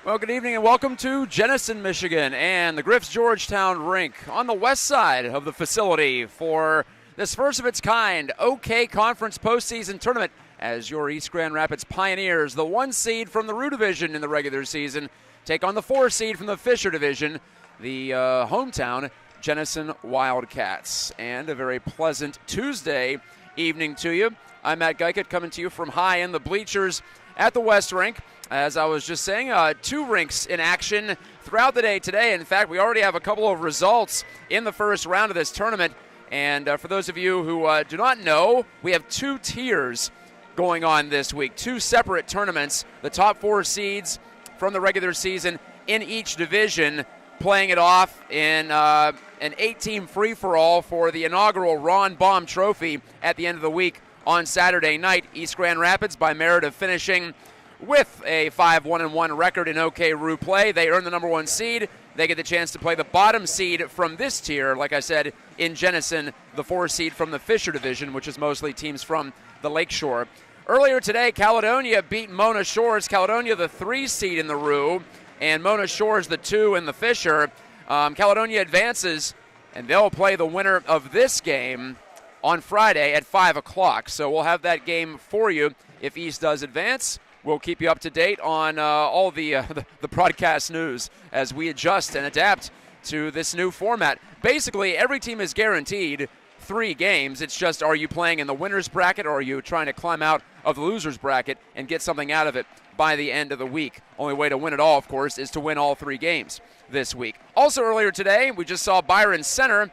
Well, good evening and welcome to Jenison, Michigan and the Griff's Georgetown rink on the west side of the facility for this first of its kind OK Conference postseason tournament as your East Grand Rapids Pioneers, the 1 seed from the Roo Division in the regular season, take on the 4 seed from the Fisher Division, the hometown Jenison Wildcats. And a very pleasant Tuesday evening to you. I'm Matt Gajtka coming to you from high in the bleachers at the West Rink. As I was just saying, 2 rinks in action throughout the day today. In fact, we already have a couple of results in the first round of this tournament. And for those of you who do not know, we have 2 tiers going on this week, 2 separate tournaments. The top 4 seeds from the regular season in each division playing it off in an 8-team free-for-all for the inaugural Ron Baum Trophy at the end of the week on Saturday night. East Grand Rapids, by merit of finishing with a 5-1-1 record in OK Roo play, they earn the number 1 seed. They get the chance to play the bottom seed from this tier, like I said, in Jenison, the 4 seed from the Fisher Division, which is mostly teams from the Lakeshore. Earlier today, Caledonia beat Mona Shores. Caledonia, the 3 seed in the Roo, and Mona Shores, the 2 in the Fisher. Caledonia advances, and they'll play the winner of this game on Friday at 5 o'clock. So we'll have that game for you if East does advance. We'll keep you up to date on all the broadcast news as we adjust and adapt to this new format. Basically, every team is guaranteed 3 games. It's just, are you playing in the winner's bracket or are you trying to climb out of the loser's bracket and get something out of it by the end of the week? Only way to win it all, of course, is to win all 3 games this week. Also earlier today, we just saw Byron Center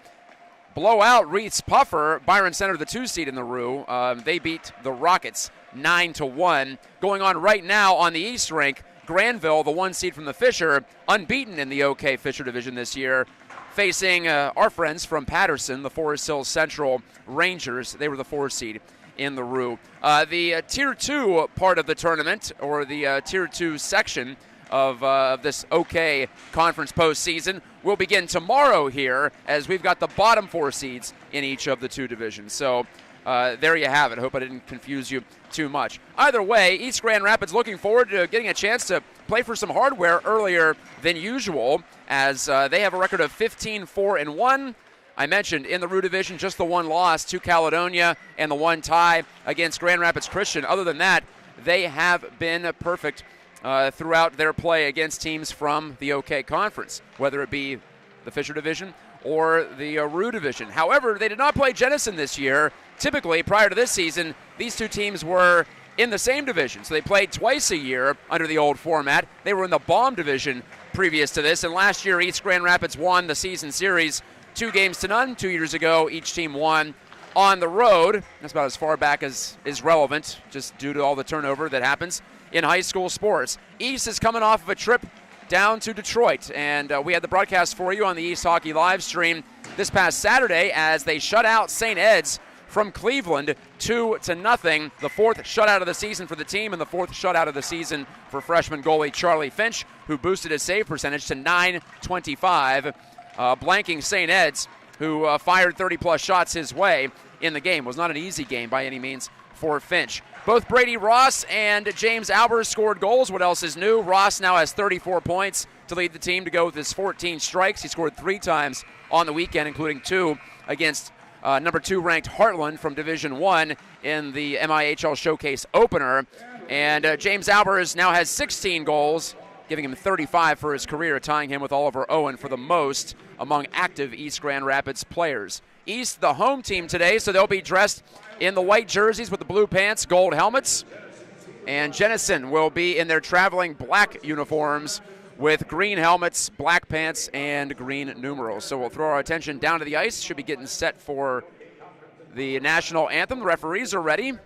blow out Reed's Puffer. Byron Center, the 2 seed in the Roo. They beat the Rockets 9-1. Going on right now on the East Rink, Granville, the 1 seed from the Fisher, unbeaten in the OK Fisher Division this year, facing our friends from Patterson, the Forest Hills Central Rangers. They were the 4 seed in the Roo. The Tier 2 part of the tournament, or the Tier 2 section of this OK Conference postseason, will begin tomorrow here as we've got the bottom 4 seeds in each of the 2 divisions. So there you have it. I hope I didn't confuse you too much. Either way, East Grand Rapids looking forward to getting a chance to play for some hardware earlier than usual as they have a record of 15-4-1. I mentioned in the Roo Division just the 1 loss to Caledonia and the 1 tie against Grand Rapids Christian. Other than that, they have been perfect throughout their play against teams from the OK Conference, whether it be the Fisher Division or the Roo Division. However, they did not play Jenison this year. Typically, prior to this season, these 2 teams were in the same division, so they played twice a year under the old format. They were in the Baum Division previous to this, and last year East Grand Rapids won the season series 2-0. 2 years ago, each team won on the road. That's about as far back as is relevant, just due to all the turnover that happens in high school sports. East is coming off of a trip down to Detroit, and we had the broadcast for you on the East Hockey live stream this past Saturday as they shut out St. Ed's from Cleveland 2-0. The 4th shutout of the season for the team and the 4th shutout of the season for freshman goalie Charlie Finch, who boosted his save percentage to .925, blanking St. Ed's, who fired 30-plus shots his way in the game. It was not an easy game by any means for Finch. Both Brady Ross and James Albers scored goals. What else is new? Ross now has 34 points to lead the team to go with his 14 strikes. He scored 3 times on the weekend, including 2 against number 2 ranked Heartland from Division 1 in the MIHL Showcase opener. And James Albers now has 16 goals, giving him 35 for his career, tying him with Oliver Owen for the most among active East Grand Rapids players. East, the home team today, so they'll be dressed in the white jerseys with the blue pants, gold helmets. And Jenison will be in their traveling black uniforms with green helmets, black pants, and green numerals. So we'll throw our attention down to the ice. Should be getting set for the national anthem. The referees are ready. The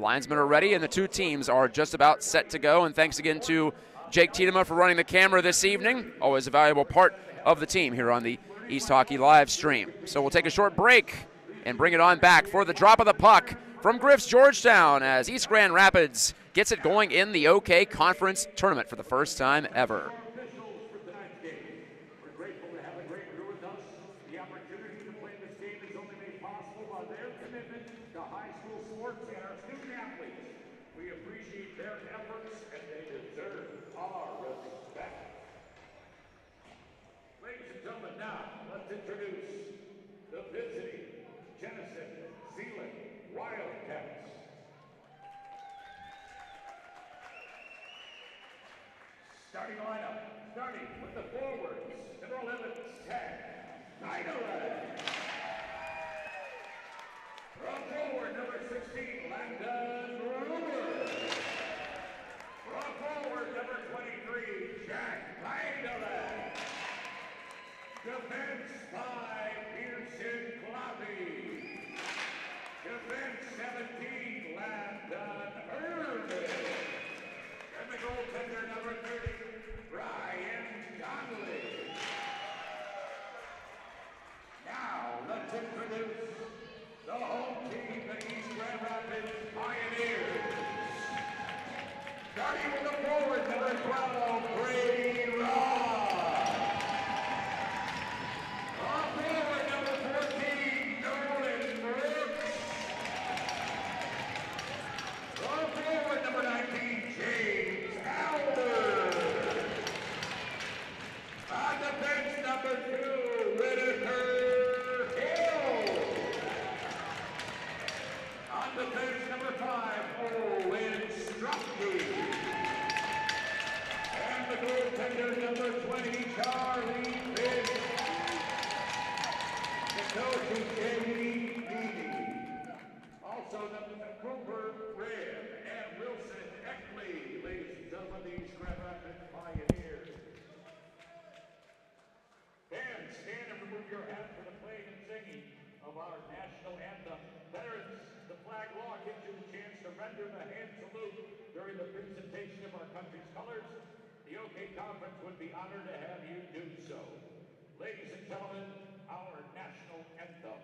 linesmen are ready, and the 2 teams are just about set to go. And thanks again to Jake Tiedema for running the camera this evening. Always a valuable part of the team here on the East Hockey live stream. So we'll take a short break and bring it on back for the drop of the puck from Griff's Georgetown as East Grand Rapids gets it going in the OK Conference tournament for the first time ever. Starting lineup, starting with the forwards, number 11, Gajtka. From forward, number 16, Landon Brewer. From forward, number 23, Jack Langdon. Defense 5, Pearson Cloppy. Defense 17, Landon Herman. And the goaltender, number 30, Brian Donnelly. Now, let's introduce the home team, the East Grand Rapids Pioneers. Starting with the forward, number 12, Brady Ross. On forward, number 14, Nolan Brooks. On forward, number 19, James Albert. On defense, number 2, Whitaker Hill. On defense, number 5, Owen Strucky. And the goaltender, number 20, Charlie Fish. The coach is Jamie Meany. Also, number Cooper Red and Wilson Eckley, ladies and gentlemen, the East Grand Rapids Pioneers. Fans, stand and remove your hat for the playing and singing of our national anthem. Veterans, the flag law gives you the chance to render the hand salute during the presentation of our country's colors. The OK Conference would be honored to have you do so. Ladies and gentlemen, our national anthem.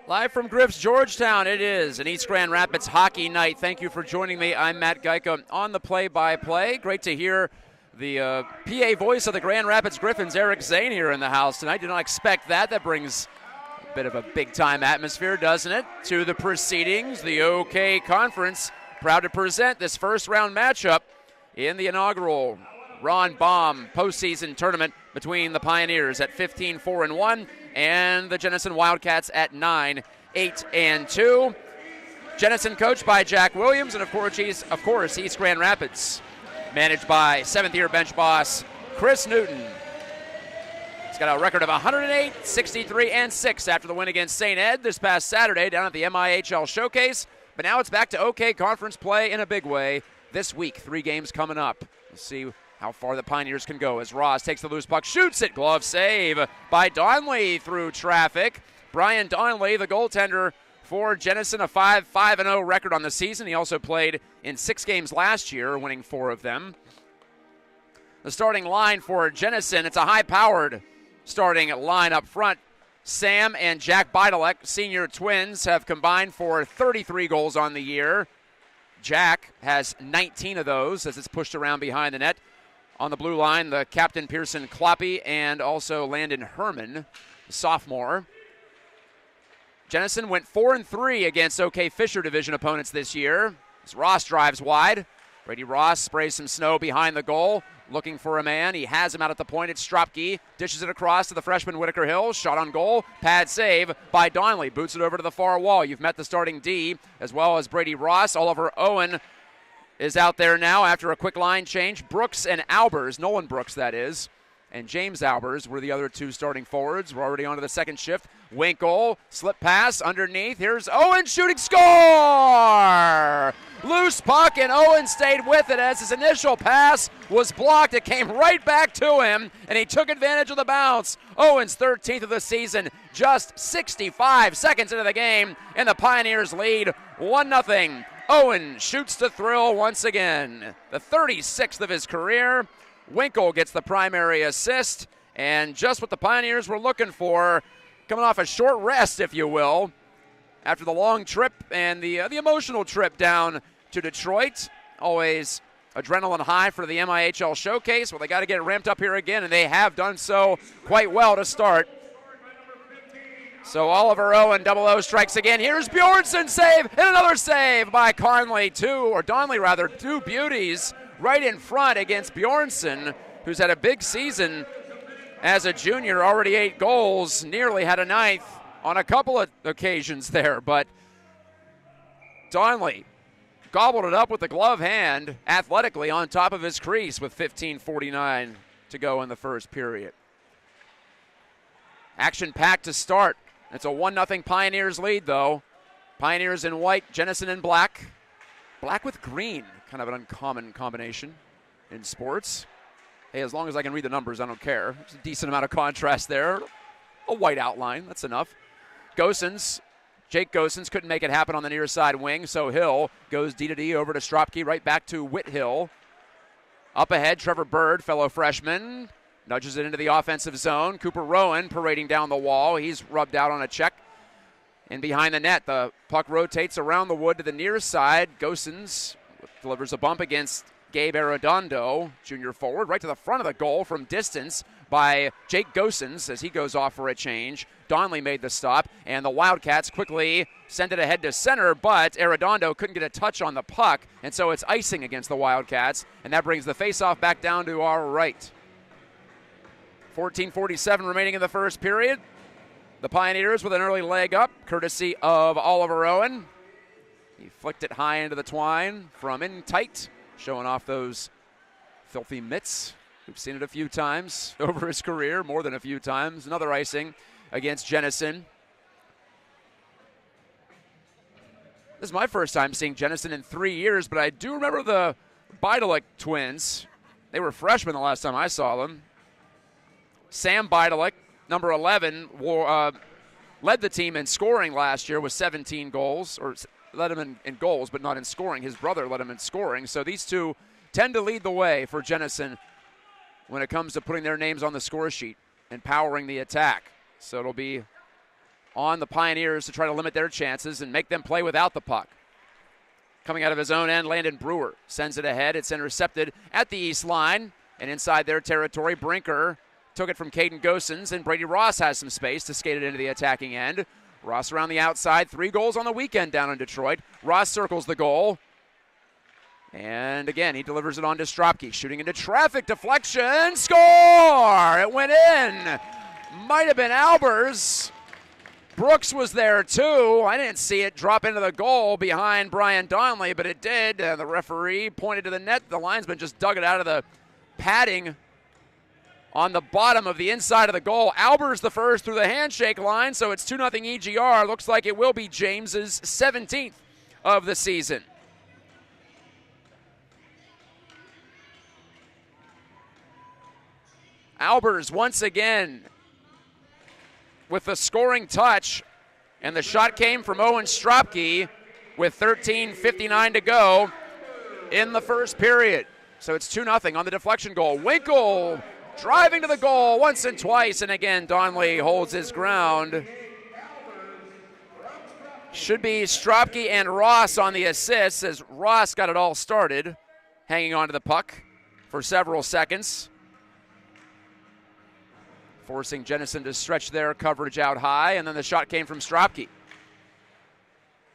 Live from Griff's Georgetown, it is an East Grand Rapids hockey night. Thank you for joining me. I'm Matt Gajtka on the play-by-play. Great to hear the PA voice of the Grand Rapids Griffins, Eric Zane, here in the house tonight. Did not expect that. That brings a bit of a big-time atmosphere, doesn't it, to the proceedings. The OK Conference proud to present this first-round matchup in the inaugural Ron Baum postseason tournament between the Pioneers at 15-4-1 and the Jenison Wildcats at 9-8-2. Jenison coached by Jack Williams, and of course East Grand Rapids managed by seventh-year bench boss Chris Newton. He's got a record of 108, 63, and 6 after the win against St. Ed this past Saturday down at the MIHL Showcase. But now it's back to OK Conference play in a big way this week. 3 games coming up. We'll see how far the Pioneers can go as Ross takes the loose puck, shoots it, glove save by Donnelly through traffic. Brian Donnelly, the goaltender for Jenison, a 5-5-0 record on the season. He also played in 6 games last year, winning 4 of them. The starting line for Jenison, it's a high-powered starting line up front. Sam and Jack Beidelek, senior twins, have combined for 33 goals on the year. Jack has 19 of those as it's pushed around behind the net. On the blue line, the captain Pearson Cloppy and also Landon Herman, sophomore. Jenison went 4-3 against OK Fisher division opponents this year. As Ross drives wide. Brady Ross sprays some snow behind the goal, looking for a man. He has him out at the point. It's Stropke. Dishes it across to the freshman Whitaker Hill. Shot on goal. Pad save by Donnelly. Boots it over to the far wall. You've met the starting D as well as Brady Ross. Oliver Owen is out there now after a quick line change. Brooks and Albers, Nolan Brooks that is, and James Albers were the other two starting forwards. We're already on to the second shift. Winkle, slip pass underneath. Here's Owen shooting, score! Loose puck, and Owen stayed with it as his initial pass was blocked. It came right back to him, and he took advantage of the bounce. Owen's 13th of the season, just 65 seconds into the game, and the Pioneers lead 1-0. Owen shoots to thrill once again, the 36th of his career. Winkle gets the primary assist, and just what the Pioneers were looking for, coming off a short rest, if you will, after the long trip and the emotional trip down to Detroit. Always adrenaline high for the MIHL Showcase. Well, they got to get ramped up here again, and they have done so quite well to start. So Oliver Owen, double-O strikes again. Here's Bjornsson, save, and another save by Donnelly, two beauties right in front against Bjornsson, who's had a big season as a junior, already 8 goals, nearly had a 9th on a couple of occasions there, but Donnelly gobbled it up with the glove hand athletically on top of his crease with 15:49 to go in the first period. Action packed to start. It's a 1-0 Pioneers lead, though. Pioneers in white, Jenison in black. Black with green, kind of an uncommon combination in sports. Hey, as long as I can read the numbers, I don't care. There's a decent amount of contrast there. A white outline, that's enough. Jake Gosens couldn't make it happen on the near side wing, so Hill goes D-to-D over to Stropke, right back to Whithill. Up ahead, Trevor Bird, fellow freshman, nudges it into the offensive zone. Cooper Rowan parading down the wall. He's rubbed out on a check. And behind the net, the puck rotates around the wood to the near side. Gosens delivers a bump against Gabe Arredondo, junior forward, right to the front of the goal from distance by Jake Gosens as he goes off for a change. Donnelly made the stop, and the Wildcats quickly send it ahead to center, but Arredondo couldn't get a touch on the puck, and so it's icing against the Wildcats, and that brings the faceoff back down to our right. 14:47 remaining in the first period. The Pioneers with an early leg up, courtesy of Oliver Owen. He flicked it high into the twine from in tight, showing off those filthy mitts. We've seen it a few times over his career, more than a few times. Another icing against Jenison. This is my first time seeing Jenison in 3 years, but I do remember the Bidelick twins. They were freshmen the last time I saw them. Sam Bidelick, number 11, led the team in scoring last year with 17 goals, or led him in goals, but not in scoring. His brother led him in scoring. So these two tend to lead the way for Jenison when it comes to putting their names on the score sheet and powering the attack. So it'll be on the Pioneers to try to limit their chances and make them play without the puck. Coming out of his own end, Landon Brewer sends it ahead. It's intercepted at the east line, and inside their territory, Brinker took it from Caden Gosens, and Brady Ross has some space to skate it into the attacking end. Ross around the outside, 3 goals on the weekend down in Detroit. Ross circles the goal. And again, he delivers it on to Stropke, shooting into traffic, deflection, score! It went in. Might have been Albers. Brooks was there too. I didn't see it drop into the goal behind Brian Donnelly, but it did. The referee pointed to the net. The linesman just dug it out of the padding on the bottom of the inside of the goal. Albers the first through the handshake line, so it's 2-0 EGR. Looks like it will be James's 17th of the season. Albers once again with the scoring touch, and the shot came from Owen Stropke with 13:59 to go in the first period. So it's 2-0 on the deflection goal. Winkle driving to the goal once and twice, and again Donnelly holds his ground. Should be Stropke and Ross on the assists, as Ross got it all started, hanging onto the puck for several seconds, forcing Jenison to stretch their coverage out high, and then the shot came from Stropke.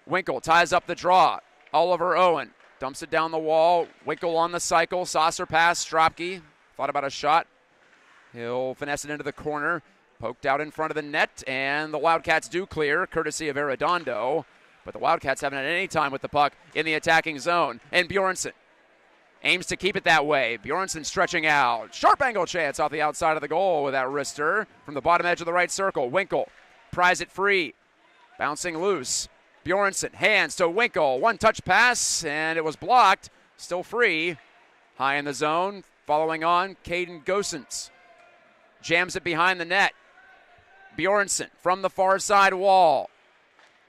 Winkle ties up the draw. Oliver Owen dumps it down the wall. Winkle on the cycle. Saucer pass. Stropke thought about a shot. He'll finesse it into the corner. Poked out in front of the net, and the Wildcats do clear, courtesy of Arredondo. But the Wildcats haven't had any time with the puck in the attacking zone. And Bjornsson aims to keep it that way. Bjornsson stretching out. Sharp angle chance off the outside of the goal with that wrister from the bottom edge of the right circle. Winkle pries it free. Bouncing loose. Bjornsson hands to Winkle. One-touch pass, and it was blocked. Still free. High in the zone. Following on, Caden Gosens. Jams it behind the net. Bjornsson from the far side wall.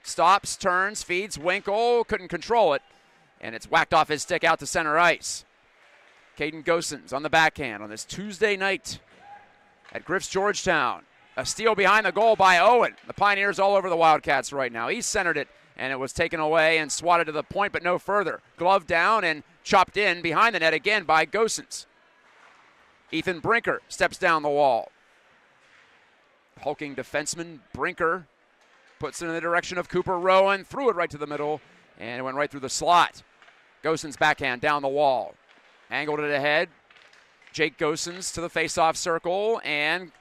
Stops, turns, feeds Winkle. Couldn't control it. And it's whacked off his stick out to center ice. Caden Gosens on the backhand on this Tuesday night at Griff's Georgetown. A steal behind the goal by Owen. The Pioneers all over the Wildcats right now. He centered it, and it was taken away and swatted to the point, but no further. Glove down and chopped in behind the net again by Gosens. Ethan Brinker steps down the wall. Hulking defenseman Brinker puts it in the direction of Cooper Rowan, threw it right to the middle, and it went right through the slot. Gosens backhand down the wall. Angled it ahead. Jake Gosens to the face-off circle, and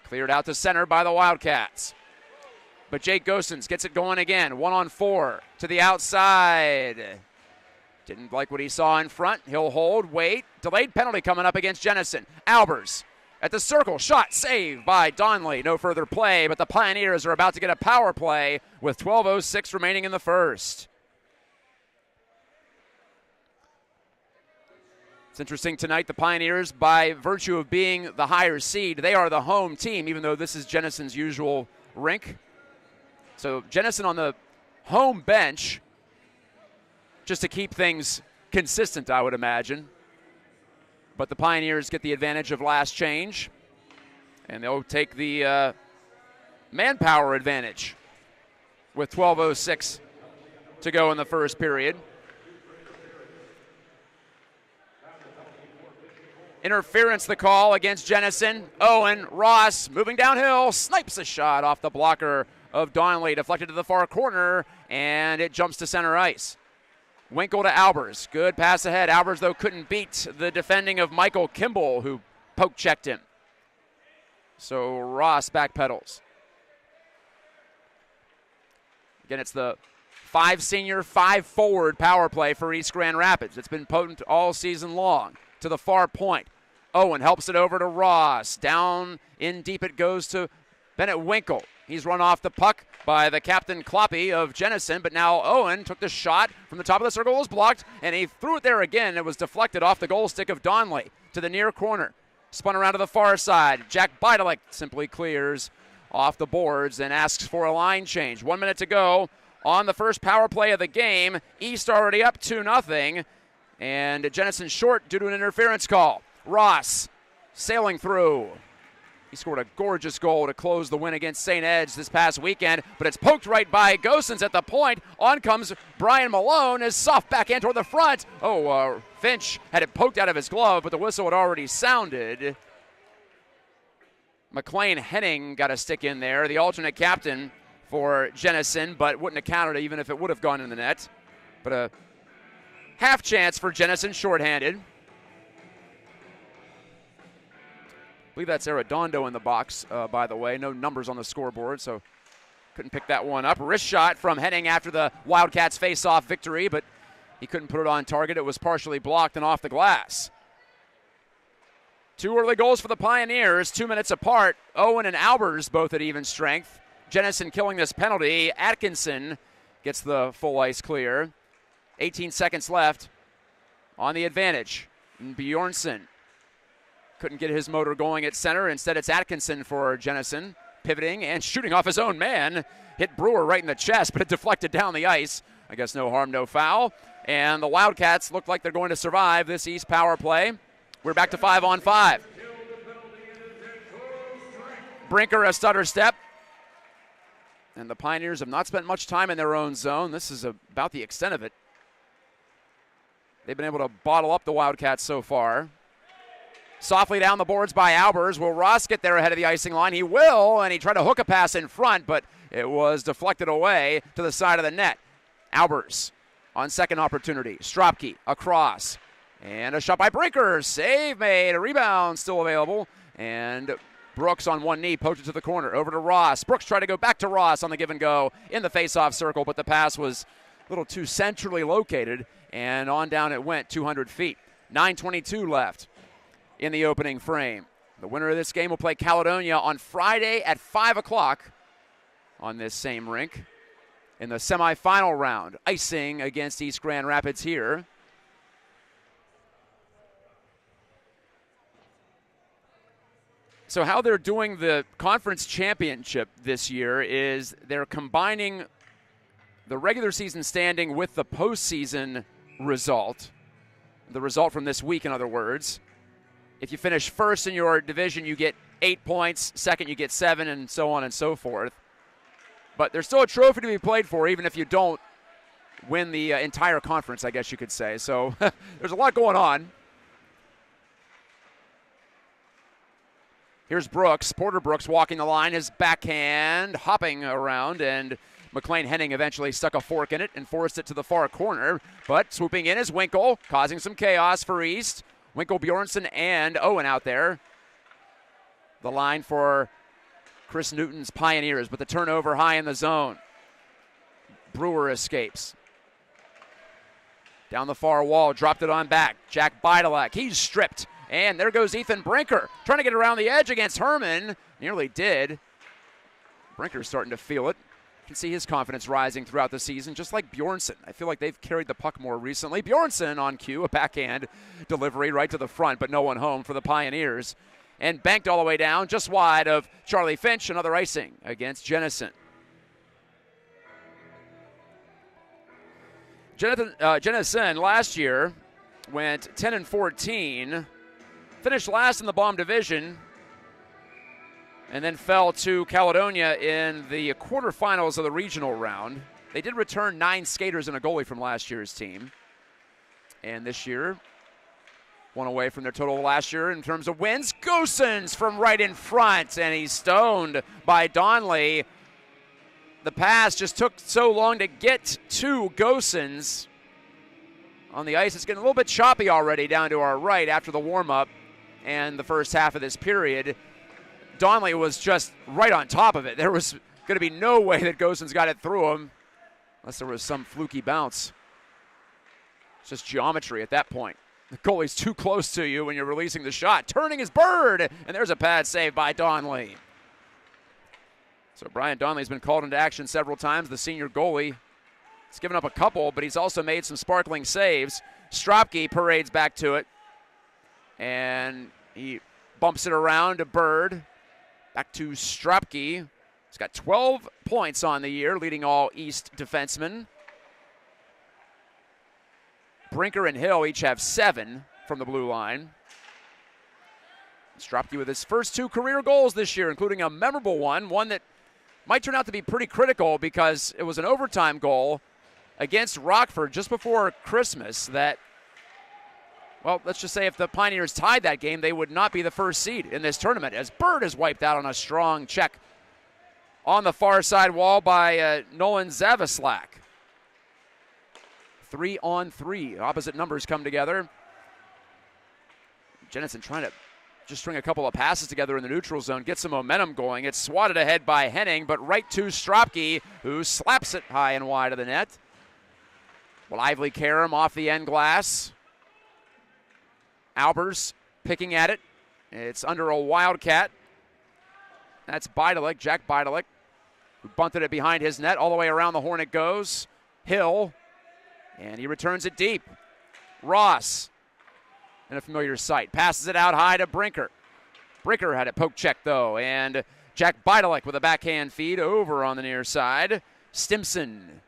cleared out to center by the Wildcats. But Jake Gosens gets it going again. 1-on-4 to the outside. Didn't like what he saw in front. He'll hold, wait. Delayed penalty coming up against Jenison. Albers at the circle. Shot saved by Donnelly. No further play, but the Pioneers are about to get a power play with 12:06 remaining in the first. It's interesting tonight, the Pioneers, by virtue of being the higher seed, they are the home team, even though this is Jenison's usual rink. So Jenison on the home bench, just to keep things consistent, I would imagine. But the Pioneers get the advantage of last change, and they'll take the manpower advantage with 12:06 to go in the first period. Interference the call against Jenison. Owen Ross moving downhill, snipes a shot off the blocker of Donnelly, deflected to the far corner, and it jumps to center ice. Winkle to Albers. Good pass ahead. Albers, though, couldn't beat the defending of Michael Kimball, who poke-checked him. So Ross backpedals. Again, it's the 5 senior, 5 forward power play for East Grand Rapids. It's been potent all season long. To the far point. Owen helps it over to Ross. Down in deep it goes to Bennett Winkle. He's run off the puck by the captain Kloppy of Jenison, but now Owen took the shot from the top of the circle, was blocked, and he threw it there again. It was deflected off the goal stick of Donnelly to the near corner. Spun around to the far side. Jack Bidelick simply clears off the boards and asks for a line change. 1 minute to go on the first power play of the game. East already up 2-0, and Jenison short due to an interference call. Ross sailing through. He scored a gorgeous goal to close the win against St. Ed's this past weekend, but it's poked right by Gosens at the point. On comes Brian Malone, his soft backhand toward the front. Finch had it poked out of his glove, but the whistle had already sounded. McLean Henning got a stick in there, the alternate captain for Jenison, but wouldn't have counted even if it would have gone in the net. But a half chance for Jenison, shorthanded. I believe that's Arredondo in the box, by the way. No numbers on the scoreboard, so couldn't pick that one up. Wrist shot from Henning after the Wildcats face-off victory, but he couldn't put it on target. It was partially blocked and off the glass. 2 early goals for the Pioneers, 2 minutes apart. Owen and Albers both at even strength. Jenison killing this penalty. Atkinson gets the full ice clear. 18 seconds left on the advantage. Bjornsson couldn't get his motor going at center. Instead, it's Atkinson for Jenison, pivoting and shooting off his own man. Hit Brewer right in the chest, but it deflected down the ice. I guess no harm, no foul. And the Wildcats look like they're going to survive this East power play. We're back to 5-on-5. Brinker a stutter step. And the Pioneers have not spent much time in their own zone. This is about the extent of it. They've been able to bottle up the Wildcats so far. Softly down the boards by Albers. Will Ross get there ahead of the icing line? He will, and he tried to hook a pass in front, but it was deflected away to the side of the net. Albers on second opportunity. Stropke across. And a shot by Brinker. Save made. A rebound still available. And Brooks on one knee poked it to the corner. Over to Ross. Brooks tried to go back to Ross on the give and go in the face-off circle, but the pass was a little too centrally located. And on down it went 200 feet. 9:22 left in the opening frame. The winner of this game will play Caledonia on Friday at 5 o'clock on this same rink in the semifinal round. Icing against East Grand Rapids here. So how they're doing the conference championship this year is they're combining the regular season standing with the postseason result. The result from this week, in other words. If you finish first in your division, you get 8 points. Second, you get 7, and so on and so forth. But there's still a trophy to be played for, even if you don't win the entire conference, I guess you could say. So there's a lot going on. Here's Brooks, Porter Brooks walking the line, his backhand hopping around, and McLean Henning eventually stuck a fork in it and forced it to the far corner. But swooping in is Winkle, causing some chaos for East. Winkle, Bjornsson, and Owen out there. The line for Chris Newton's Pioneers, but the turnover high in the zone. Brewer escapes. Down the far wall, dropped it on back. Jack Beidelak, he's stripped. And there goes Ethan Brinker, trying to get around the edge against Herman. Nearly did. Brinker's starting to feel it. You can see his confidence rising throughout the season, just like Bjornsson. I feel like they've carried the puck more recently. Bjornsson on cue, a backhand delivery right to the front, but no one home for the Pioneers. And banked all the way down, just wide of Charlie Finch, another icing against Jenison. Jenison last year went 10-14. Finished last in the Bomb Division, and then fell to Caledonia in the quarterfinals of the regional round. They did return 9 skaters and a goalie from last year's team. And this year, one away from their total last year in terms of wins. Gosens from right in front, and he's stoned by Donley. The pass just took so long to get to Gosens. On the ice, it's getting a little bit choppy already down to our right after the warm-up and the first half of this period. Donley was just right on top of it. There was going to be no way that Gosens got it through him unless there was some fluky bounce. It's just geometry at that point. The goalie's too close to you when you're releasing the shot. Turning his bird, and there's a pad save by Donley. So Brian Donley's been called into action several times, the senior goalie. He's given up a couple, but he's also made some sparkling saves. Stropke parades back to it. And he bumps it around to Bird. Back to Stropke. He's got 12 points on the year, leading all East defensemen. Brinker and Hill each have 7 from the blue line. Stropke with his first 2 career goals this year, including a memorable one that might turn out to be pretty critical because it was an overtime goal against Rockford just before Christmas that, well, let's just say if the Pioneers tied that game, they would not be the first seed in this tournament, as Bird is wiped out on a strong check on the far side wall by Nolan Zavaslak. 3-on-3. Opposite numbers come together. Jenison trying to just string a couple of passes together in the neutral zone, get some momentum going. It's swatted ahead by Henning, but right to Stropke, who slaps it high and wide of the net. Lively Karam off the end glass. Albers picking at it. It's under a Wildcat. That's Beidelak, Jack Beidelak, who bunted it behind his net. All the way around the horn it goes. Hill, and he returns it deep. Ross, in a familiar sight, passes it out high to Brinker. Brinker had it poke checked, though, and Jack Beidelak with a backhand feed over on the near side. Stimson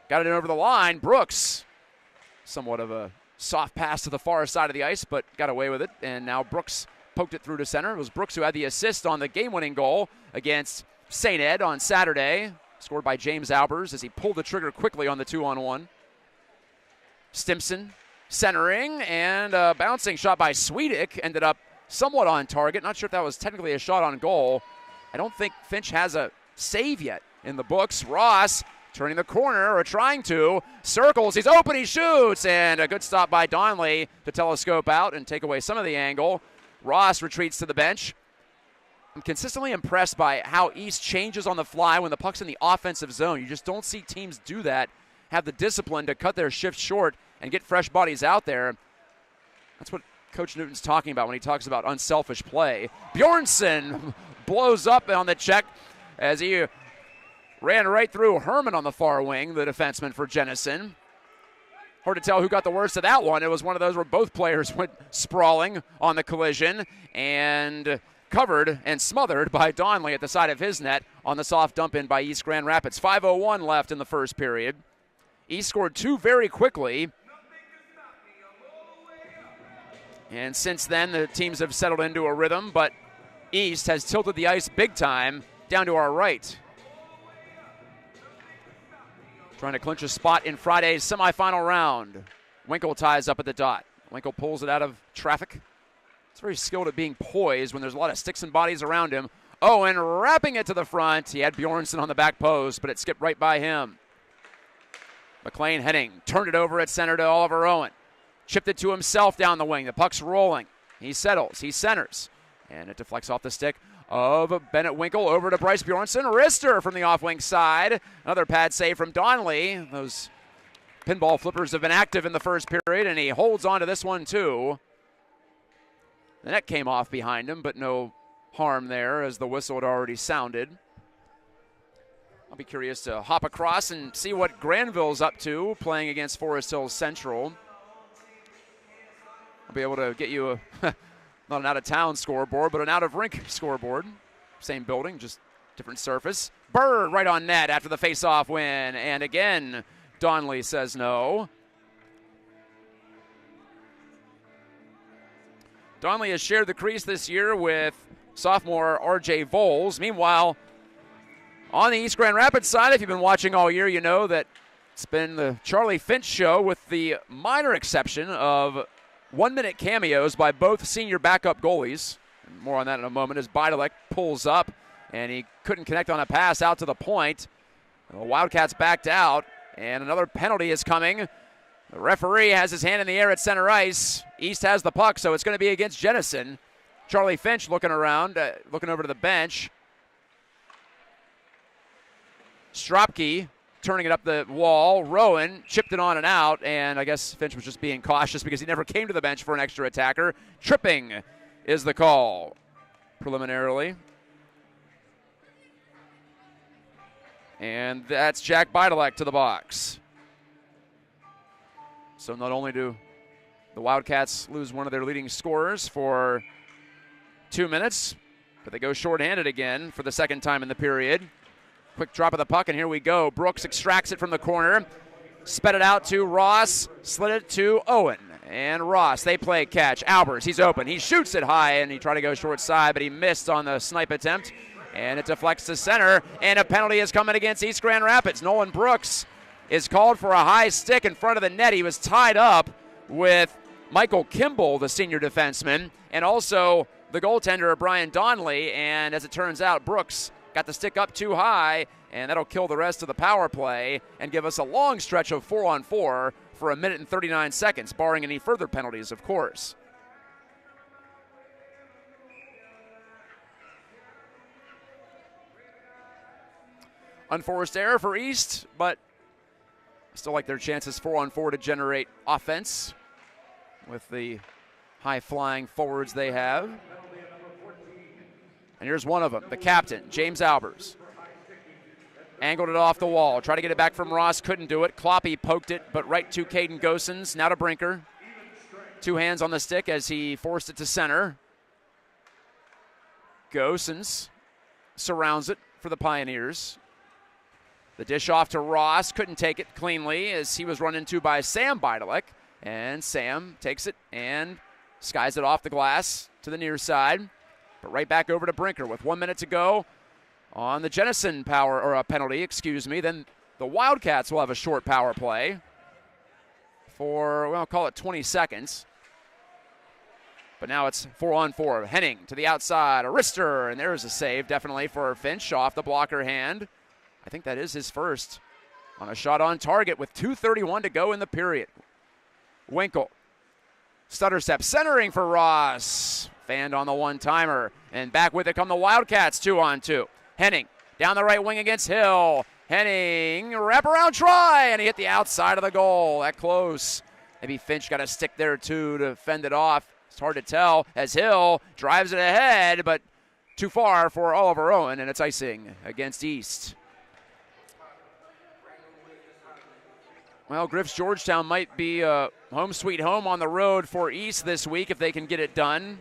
got it over the line. Brooks, somewhat of a soft pass to the far side of the ice, but got away with it. And now Brooks poked it through to center. It was Brooks who had the assist on the game-winning goal against St. Ed on Saturday, scored by James Albers as he pulled the trigger quickly on the 2-on-1. Stimson centering, and a bouncing shot by Swedick ended up somewhat on target. Not sure if that was technically a shot on goal. I don't think Finch has a save yet in the books. Ross turning the corner, or trying to, circles, he's open, he shoots, and a good stop by Donley to telescope out and take away some of the angle. Ross retreats to the bench. I'm consistently impressed by how East changes on the fly when the puck's in the offensive zone. You just don't see teams do that, have the discipline to cut their shift short and get fresh bodies out there. That's what Coach Newton's talking about when he talks about unselfish play. Bjornsson blows up on the check as he ran right through Herman on the far wing, the defenseman for Jenison. Hard to tell who got the worst of that one. It was one of those where both players went sprawling on the collision and covered and smothered by Donley at the side of his net on the soft dump in by East Grand Rapids. 5:01 left in the first period. East scored 2 very quickly. And since then, the teams have settled into a rhythm, but East has tilted the ice big time down to our right. Trying to clinch a spot in Friday's semifinal round. Winkle ties up at the dot. Winkle pulls it out of traffic. He's very skilled at being poised when there's a lot of sticks and bodies around him. Oh, and wrapping it to the front. He had Bjornsson on the back post, but it skipped right by him. McLean heading, turned it over at center to Oliver Owen. Chipped it to himself down the wing. The puck's rolling. He settles. He centers. And it deflects off the stick of Bennett Winkle over to Bryce Bjornsson. Wrister from the off-wing side. Another pad save from Donley. Those pinball flippers have been active in the first period, and he holds on to this one too. The net came off behind him, but no harm there as the whistle had already sounded. I'll be curious to hop across and see what Granville's up to playing against Forest Hills Central. I'll be able to get you a not an out-of-town scoreboard, but an out-of-rink scoreboard. Same building, just different surface. Bird right on net after the face-off win. And again, Donley says no. Donley has shared the crease this year with sophomore R.J. Voles. Meanwhile, on the East Grand Rapids side, if you've been watching all year, you know that it's been the Charlie Finch show with the minor exception of 1-minute cameos by both senior backup goalies. More on that in a moment as Bidalek pulls up, and he couldn't connect on a pass out to the point. The Wildcats backed out, and another penalty is coming. The referee has his hand in the air at center ice. East has the puck, so it's going to be against Jenison. Charlie Finch looking around, looking over to the bench. Stropke turning it up the wall. Rowan chipped it on and out, and I guess Finch was just being cautious because he never came to the bench for an extra attacker. Tripping is the call preliminarily. And that's Jack Bidalek to the box. So not only do the Wildcats lose one of their leading scorers for 2 minutes, but they go shorthanded again for the second time in the period. Quick drop of the puck, and here we go. Brooks extracts it from the corner, sped it out to Ross, slid it to Owen. And Ross, they play catch. Albers, he's open. He shoots it high, and he tried to go short side, but he missed on the snipe attempt. And it deflects to center, and a penalty is coming against East Grand Rapids. Nolan Brooks is called for a high stick in front of the net. He was tied up with Michael Kimball, the senior defenseman, and also the goaltender, Brian Donley. And as it turns out, Brooks got the stick up too high, and that'll kill the rest of the power play and give us a long stretch of 4-on-4 for 1 minute and 39 seconds, barring any further penalties, of course. Unforced error for East, but still like their chances 4-on-4 to generate offense with the high-flying forwards they have. And here's one of them, the captain, James Albers. Angled it off the wall, tried to get it back from Ross, couldn't do it. Kloppy poked it, but right to Caden Gosens, now to Brinker. 2 hands on the stick as he forced it to center. Gosens surrounds it for the Pioneers. The dish off to Ross, couldn't take it cleanly as he was run into by Sam Bidalek. And Sam takes it and skies it off the glass to the near side. But right back over to Brinker with 1 minute to go on the Jenison penalty, Then the Wildcats will have a short power play for, well, I'll call it 20 seconds. But now it's 4-on-4. Henning to the outside, a wrister, and there's a save definitely for Finch off the blocker hand. I think that is his first on a shot on target with 2:31 to go in the period. Winkle. Stutter step centering for Ross. Fanned on the one-timer. And back with it come the Wildcats, 2-on-2. Henning down the right wing against Hill. Henning, wraparound try, and he hit the outside of the goal. That close. Maybe Finch got a stick there too to fend it off. It's hard to tell as Hill drives it ahead, but too far for Oliver Owen, and it's icing against East. Well, Griff's Georgetown might be home sweet home on the road for East this week if they can get it done.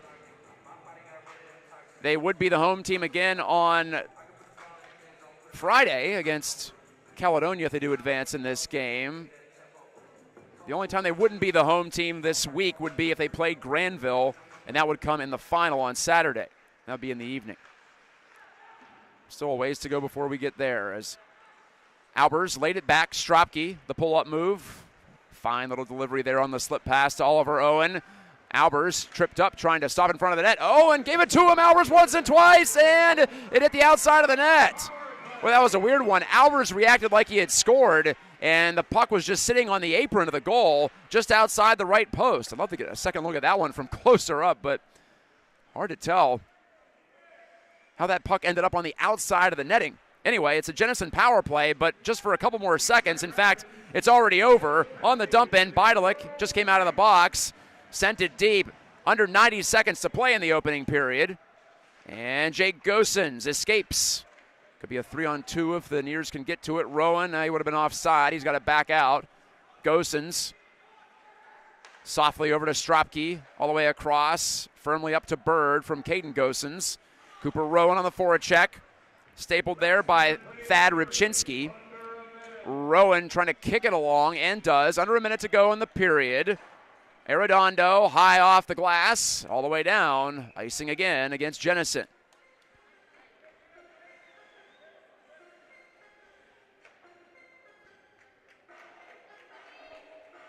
They would be the home team again on Friday against Caledonia if they do advance in this game. The only time they wouldn't be the home team this week would be if they played Granville, and that would come in the final on Saturday. That would be in the evening. Still a ways to go before we get there as Albers laid it back. Stropke, the pull-up move. Fine little delivery there on the slip pass to Oliver Owen. Albers tripped up trying to stop in front of the net. Owen gave it to him. Albers once and twice, and it hit the outside of the net. Well, that was a weird one. Albers reacted like he had scored, and the puck was just sitting on the apron of the goal just outside the right post. I'd love to get a second look at that one from closer up, but hard to tell how that puck ended up on the outside of the netting. Anyway, it's a Jenison power play, but just for a couple more seconds. In fact, it's already over. On the dump in, Bidelick just came out of the box, sent it deep. Under 90 seconds to play in the opening period. And Jake Gosens escapes. Could be a 3-on-2 if the Nears can get to it. Rowan, he would have been offside. He's got to back out. Gosens softly over to Stropke, all the way across, firmly up to Bird from Caden Gosens. Cooper Rowan on the forecheck. Stapled there by Thad Rybczynski. Rowan trying to kick it along, and does. Under a minute to go in the period. Arredondo high off the glass, all the way down. Icing again against Jenison.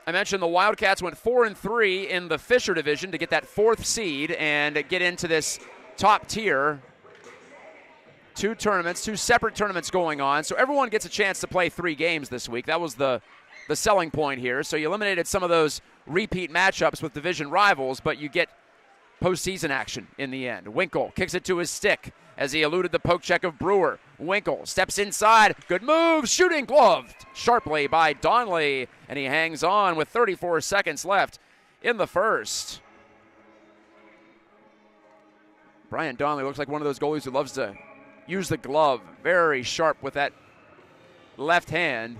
I mentioned the Wildcats went 4-3 in the Fisher division to get that 4th seed and get into this top tier. 2 tournaments, 2 separate tournaments going on, so everyone gets a chance to play 3 games this week. That was the selling point here. So you eliminated some of those repeat matchups with division rivals, but you get postseason action in the end. Winkle kicks it to his stick as he eluded the poke check of Brewer. Winkle steps inside. Good move. Shooting gloved sharply by Donnelly, and he hangs on with 34 seconds left in the first. Brian Donnelly looks like one of those goalies who loves to use the glove. Very sharp with that left hand.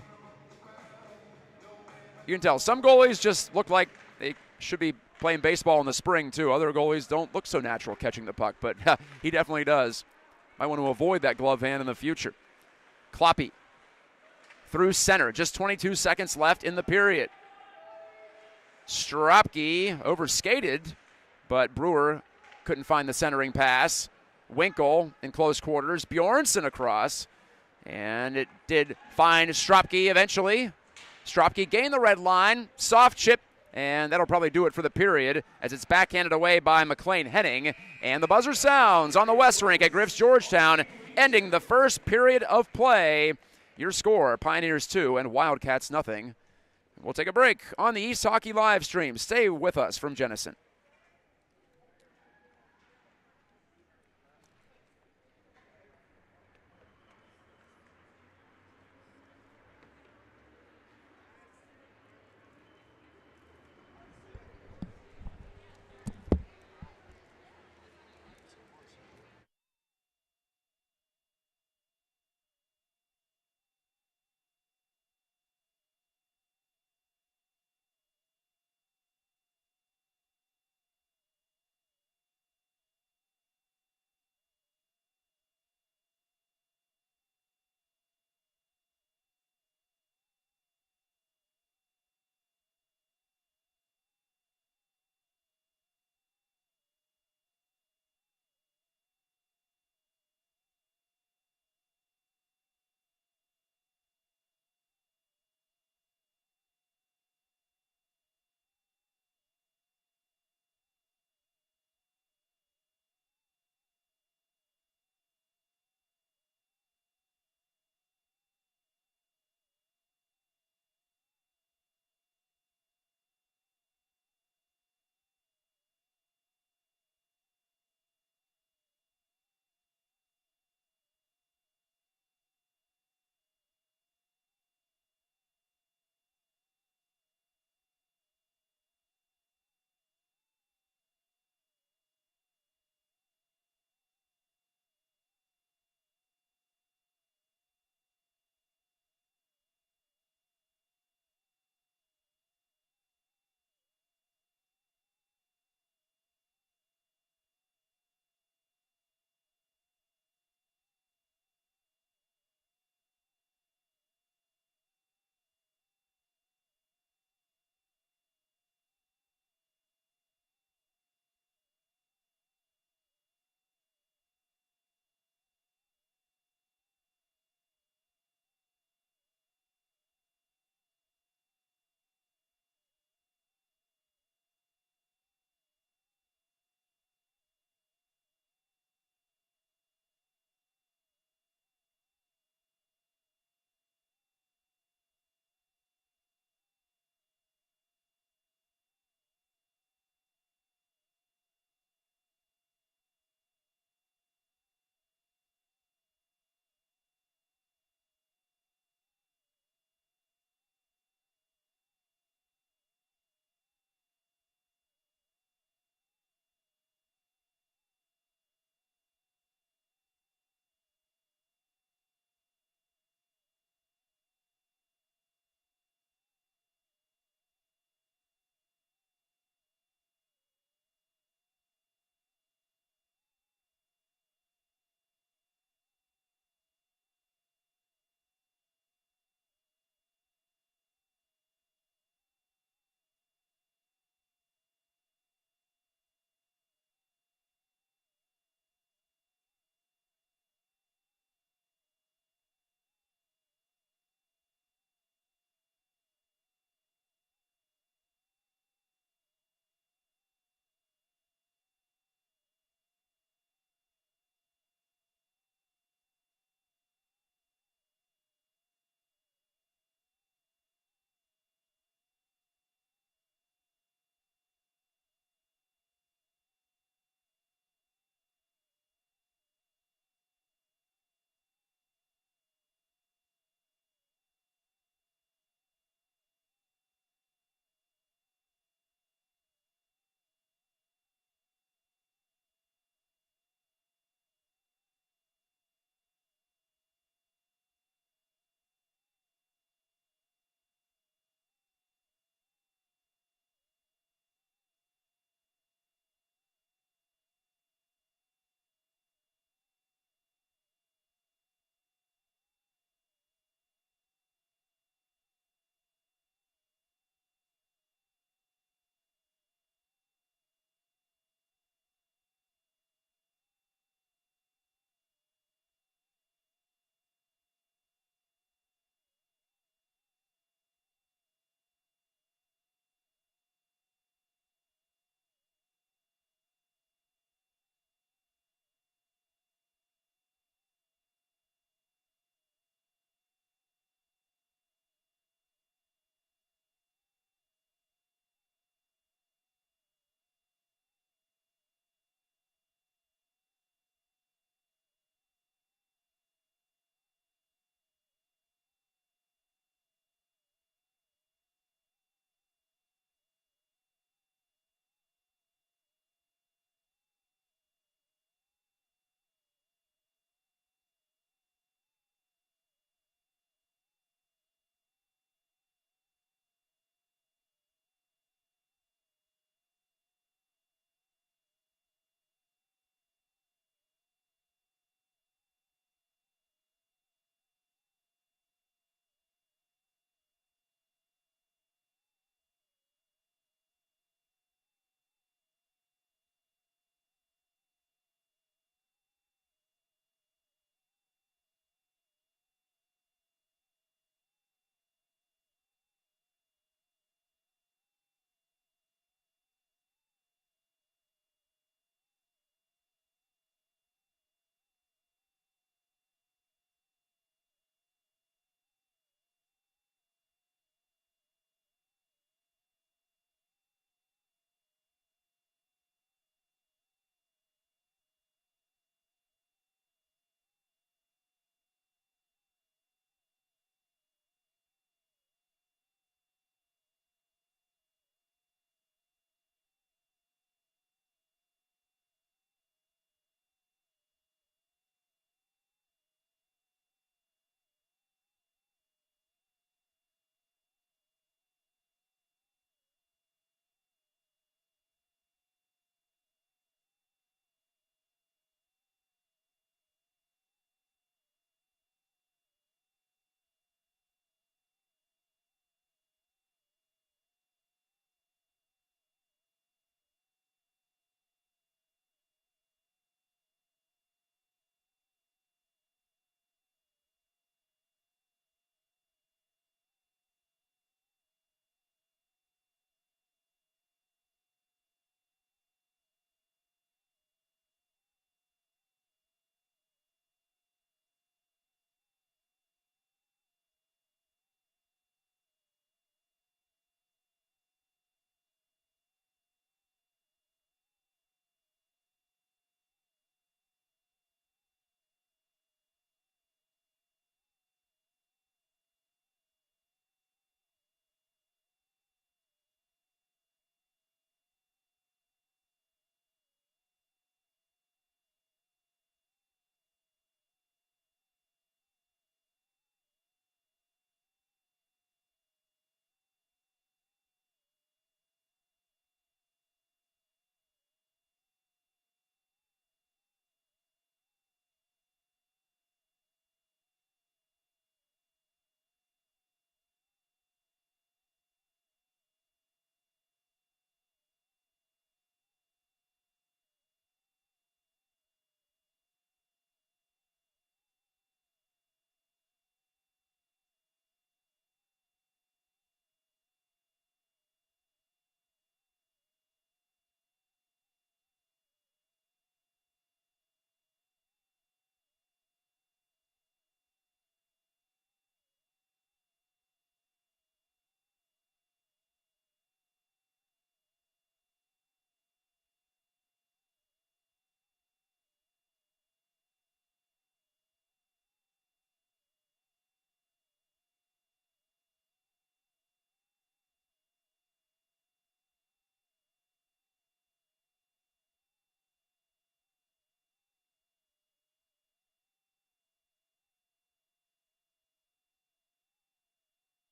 You can tell some goalies just look like they should be playing baseball in the spring too. Other goalies don't look so natural catching the puck, but he definitely does. Might want to avoid that glove hand in the future. Kloppe through center. Just 22 seconds left in the period. Stropke overskated, but Brewer couldn't find the centering pass. Winkle in close quarters. Bjornsson across. And it did find Stropke eventually. Stropke gained the red line. Soft chip. And that'll probably do it for the period as it's backhanded away by McLean Henning. And the buzzer sounds on the West Rink at Griff's Georgetown, ending the first period of play. Your score, Pioneers 2 and Wildcats nothing. We'll take a break on the East Hockey live stream. Stay with us from Jenison.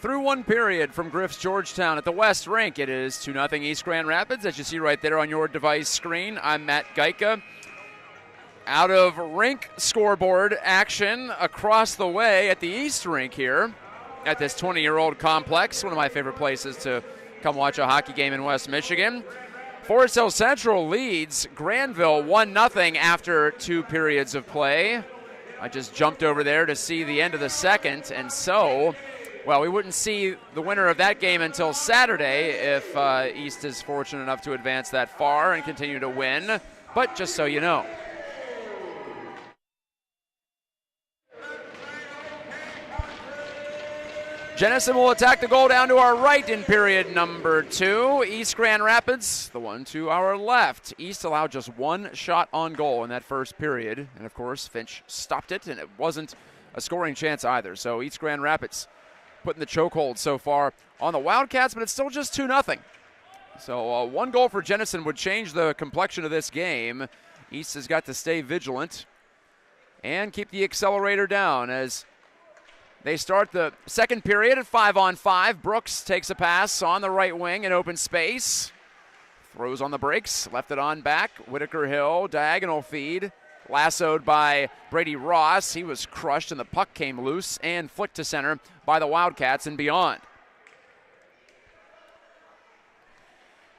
Through one period from Griff's Georgetown at the West Rink, it is 2-0 East Grand Rapids, as you see right there on your device screen. I'm Matt Gajtka. Out of rink scoreboard action across the way at the East Rink here at this 20-year-old complex, one of my favorite places to come watch a hockey game in West Michigan. Forest Hill Central leads Granville 1-0 after 2 periods of play. I just jumped over there to see the end of the second, and so, well, we wouldn't see the winner of that game until Saturday if East is fortunate enough to advance that far and continue to win, but just so you know. Jenison will attack the goal down to our right in period number 2. East Grand Rapids, the one to our left. East allowed just 1 shot on goal in that first period. And, of course, Finch stopped it, and it wasn't a scoring chance either. So East Grand Rapids putting the chokehold so far on the Wildcats, but it's still just 2-0. So 1 goal for Jenison would change the complexion of this game. East has got to stay vigilant and keep the accelerator down as they start the second period at 5-on-5. Brooks takes a pass on the right wing in open space. Throws on the brakes, left it on back. Whitaker Hill, diagonal feed. Lassoed by Brady Ross. He was crushed and the puck came loose and flicked to center by the Wildcats and beyond.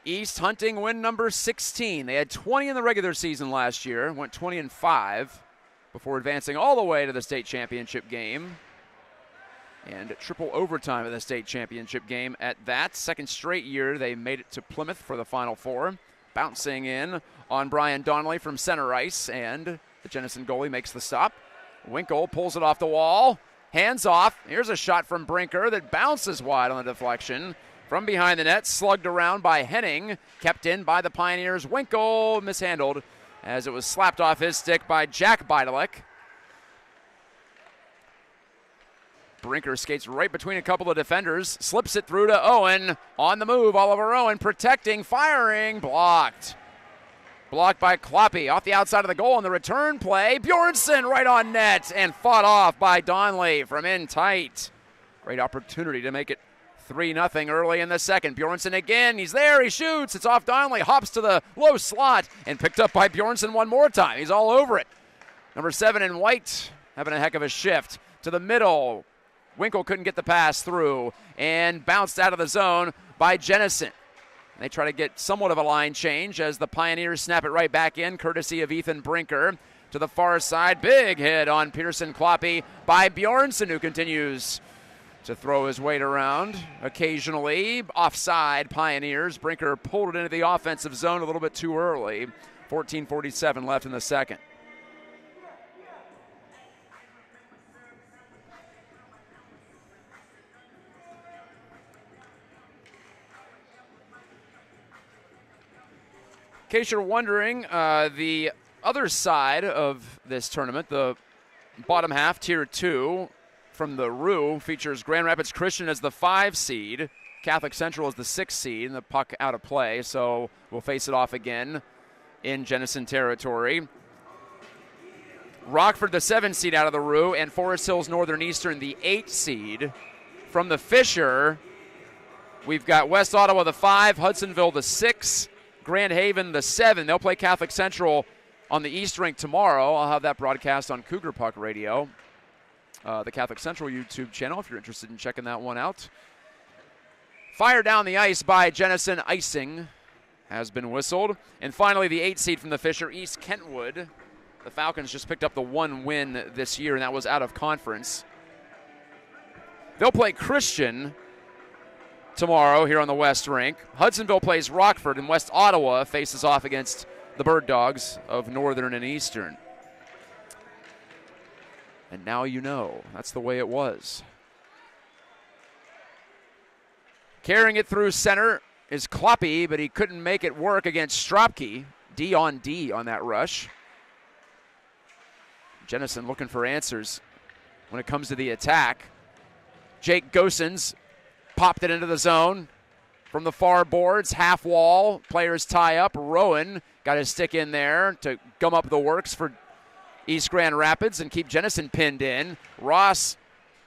East hunting win number 16. They had 20 in the regular season last year, went 20-5 before advancing all the way to the state championship game. And triple overtime of the state championship game at that. Second straight year they made it to Plymouth for the Final Four. Bouncing in on Brian Donnelly from center ice, and the Jenison goalie makes the stop. Winkle pulls it off the wall. Hands off. Here's a shot from Brinker that bounces wide on the deflection. From behind the net, slugged around by Henning. Kept in by the Pioneers. Winkle mishandled as it was slapped off his stick by Jack Beidelek. Brinker skates right between a couple of defenders, slips it through to Owen. On the move, Oliver Owen protecting, firing, blocked. Blocked by Kloppy off the outside of the goal on the return play. Bjornsson right on net and fought off by Donnelly from in tight. Great opportunity to make it 3-0 early in the second. Bjornsson again, he's there, he shoots, it's off Donnelly, hops to the low slot and picked up by Bjornsson one more time. He's all over it. Number 7 in white having a heck of a shift to the middle. Winkle couldn't get the pass through and bounced out of the zone by Jenison. They try to get somewhat of a line change as the Pioneers snap it right back in, courtesy of Ethan Brinker. To the far side, big hit on Pearson Kloppy by Bjornsson, who continues to throw his weight around. Occasionally, offside Pioneers. Brinker pulled it into the offensive zone a little bit too early. 14:47 left in the second. In case you're wondering, the other side of this tournament, the bottom half, Tier 2, from the Roo, features Grand Rapids Christian as the 5 seed, Catholic Central as the 6 seed, and the puck out of play, so we'll face it off again in Jenison territory. Rockford, the 7 seed out of the Roo, and Forest Hills Northern Eastern, the 8 seed. From the Fisher, we've got West Ottawa, the 5, Hudsonville, the 6, Grand Haven, the 7. They'll play Catholic Central on the East Rink tomorrow. I'll have that broadcast on Cougar Puck Radio, the Catholic Central YouTube channel, if you're interested in checking that one out. Fire down the ice by Jenison. Icing has been whistled. And finally, the 8 seed from the Fisher, East Kentwood. The Falcons just picked up the 1 win this year, and that was out of conference. They'll play Christian tomorrow here on the West Rink. Hudsonville plays Rockford, and West Ottawa faces off against the Bird Dogs of Northern and Eastern. And now you know. That's the way it was. Carrying it through center is Kloppy, but he couldn't make it work against Stropke. D on D on that rush. Jenison looking for answers when it comes to the attack. Jake Gosens popped it into the zone from the far boards, half wall. Players tie up. Rowan got his stick in there to gum up the works for East Grand Rapids and keep Jenison pinned in. Ross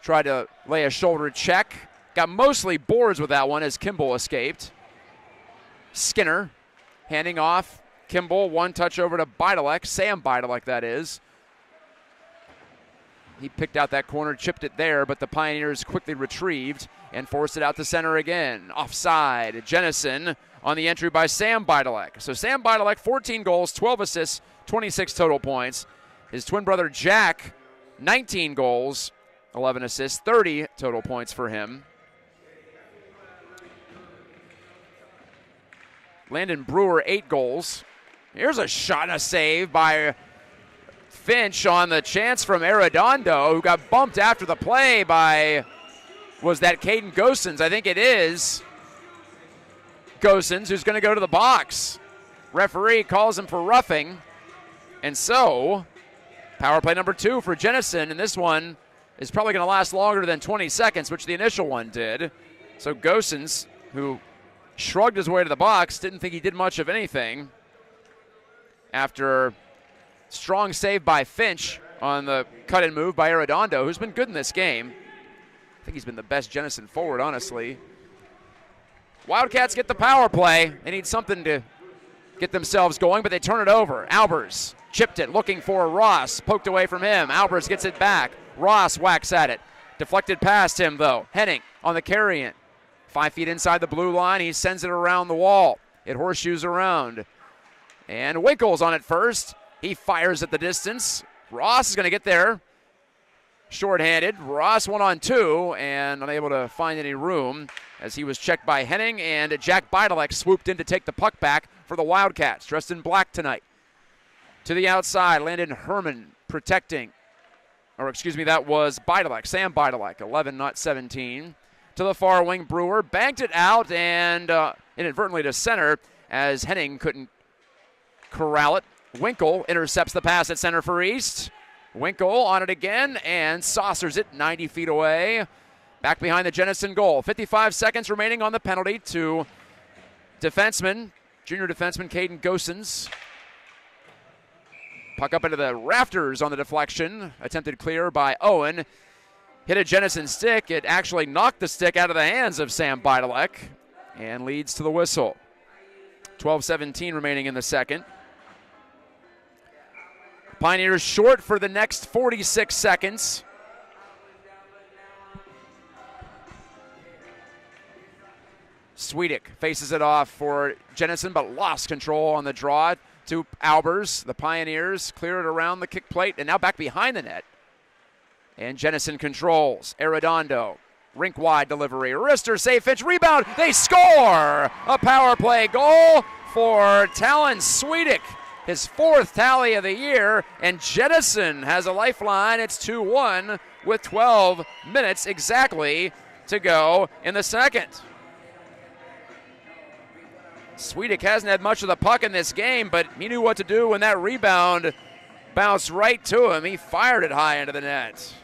tried to lay a shoulder check got mostly boards with that one as Kimball escaped. Skinner handing off. Kimball, one touch over to Bidalek, Sam Bidalek that is. He picked out that corner, chipped it there, but the Pioneers quickly retrieved and forced it out to center again. Offside, Jenison on the entry by Sam Bidalek. So Sam Bidalek, 14 goals, 12 assists, 26 total points. His twin brother Jack, 19 goals, 11 assists, 30 total points for him. Landon Brewer, 8 goals. Here's a shot and a save by Finch on the chance from Arredondo, who got bumped after the play by, was that Caden Gosens? I think it is Gosens, who's going to go to the box. Referee calls him for roughing. And so, power play number 2 for Jenison, and this one is probably going to last longer than 20 seconds, which the initial one did. So Gosens, who shrugged his way to the box, didn't think he did much of anything after strong save by Finch on the cut-in move by Arredondo, who's been good in this game. I think he's been the best Jenison forward, honestly. Wildcats get the power play. They need something to get themselves going, but they turn it over. Albers chipped it, looking for Ross. Poked away from him. Albers gets it back. Ross whacks at it. Deflected past him, though. Henning on the carry-in. 5 feet inside the blue line. He sends it around the wall. It horseshoes around. And Winkle's on it first. He fires at the distance. Ross is going to get there. Short-handed. Ross 1-on-2 and unable to find any room as he was checked by Henning, and Jack Bidalek swooped in to take the puck back for the Wildcats, dressed in black tonight. To the outside, Landon Herman protecting. Or excuse me, that was Bidalek, Sam Bidalek, 11, not 17. To the far wing, Brewer banked it out and inadvertently to center as Henning couldn't corral it. Winkle intercepts the pass at center for East. Winkle on it again and saucers it 90 feet away. Back behind the Jenison goal. 55 seconds remaining on the penalty to defenseman, junior defenseman Caden Gosens. Puck up into the rafters on the deflection. Attempted clear by Owen. Hit a Jenison stick. It actually knocked the stick out of the hands of Sam Bidalek and leads to the whistle. 12:17 remaining in the second. Pioneers short for the next 46 seconds. Swedick faces it off for Jenison, but lost control on the draw to Albers. The Pioneers clear it around the kick plate and now back behind the net. And Jenison controls. Arredondo, rink-wide delivery. Wrister save, Finch, rebound. They score! A power play goal for Talon Swedick. His 4th tally of the year, and Jenison has a lifeline. It's 2-1 with 12 minutes exactly to go in the second. Swedick hasn't had much of the puck in this game, but he knew what to do when that rebound bounced right to him. He fired it high into the net.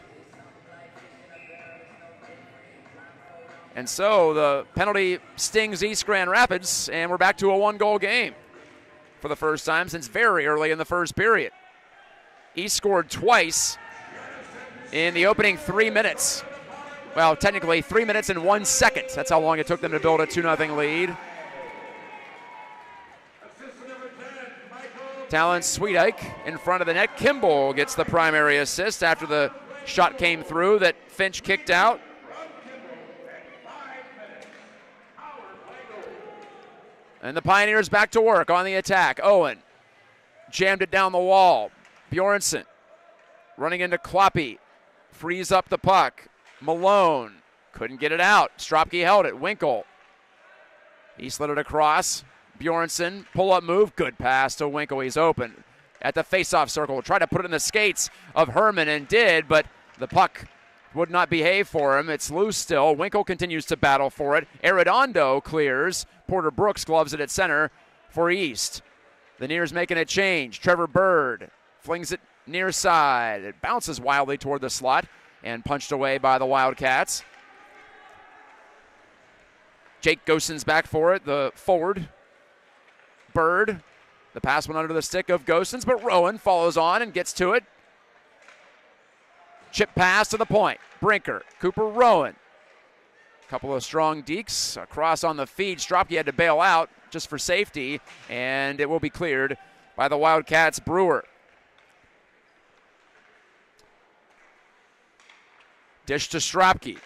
And so the penalty stings East Grand Rapids, and we're back to a 1-goal game for the first time since very early in the first period. East scored twice in the opening 3 minutes. Well, technically 3 minutes and 1 second. That's how long it took them to build a 2-0 lead. Talon Swedick in front of the net. Kimball gets the primary assist after the shot came through that Finch kicked out. And the Pioneers back to work on the attack. Owen jammed it down the wall. Bjornsson running into Kloppy. Frees up the puck. Malone couldn't get it out. Stropke held it. Winkle. He slid it across. Bjornsson, pull-up move. Good pass to Winkle. He's open at the face-off circle. Tried to put it in the skates of Herman and did, but the puck would not behave for him. It's loose still. Winkle continues to battle for it. Arredondo clears. Porter Brooks gloves it at center for East. The Nears making a change. Trevor Bird flings it near side. It bounces wildly toward the slot and punched away by the Wildcats. Jake Gosens back for it, the forward. Bird, the pass went under the stick of Gosens, but Rowan follows on and gets to it. Chip pass to the point. Brinker, Cooper Rowan Couple of strong dekes across on the feed. Stropke had to bail out just for safety, and it will be cleared by the Wildcats. Brewer. Dish to Stropke.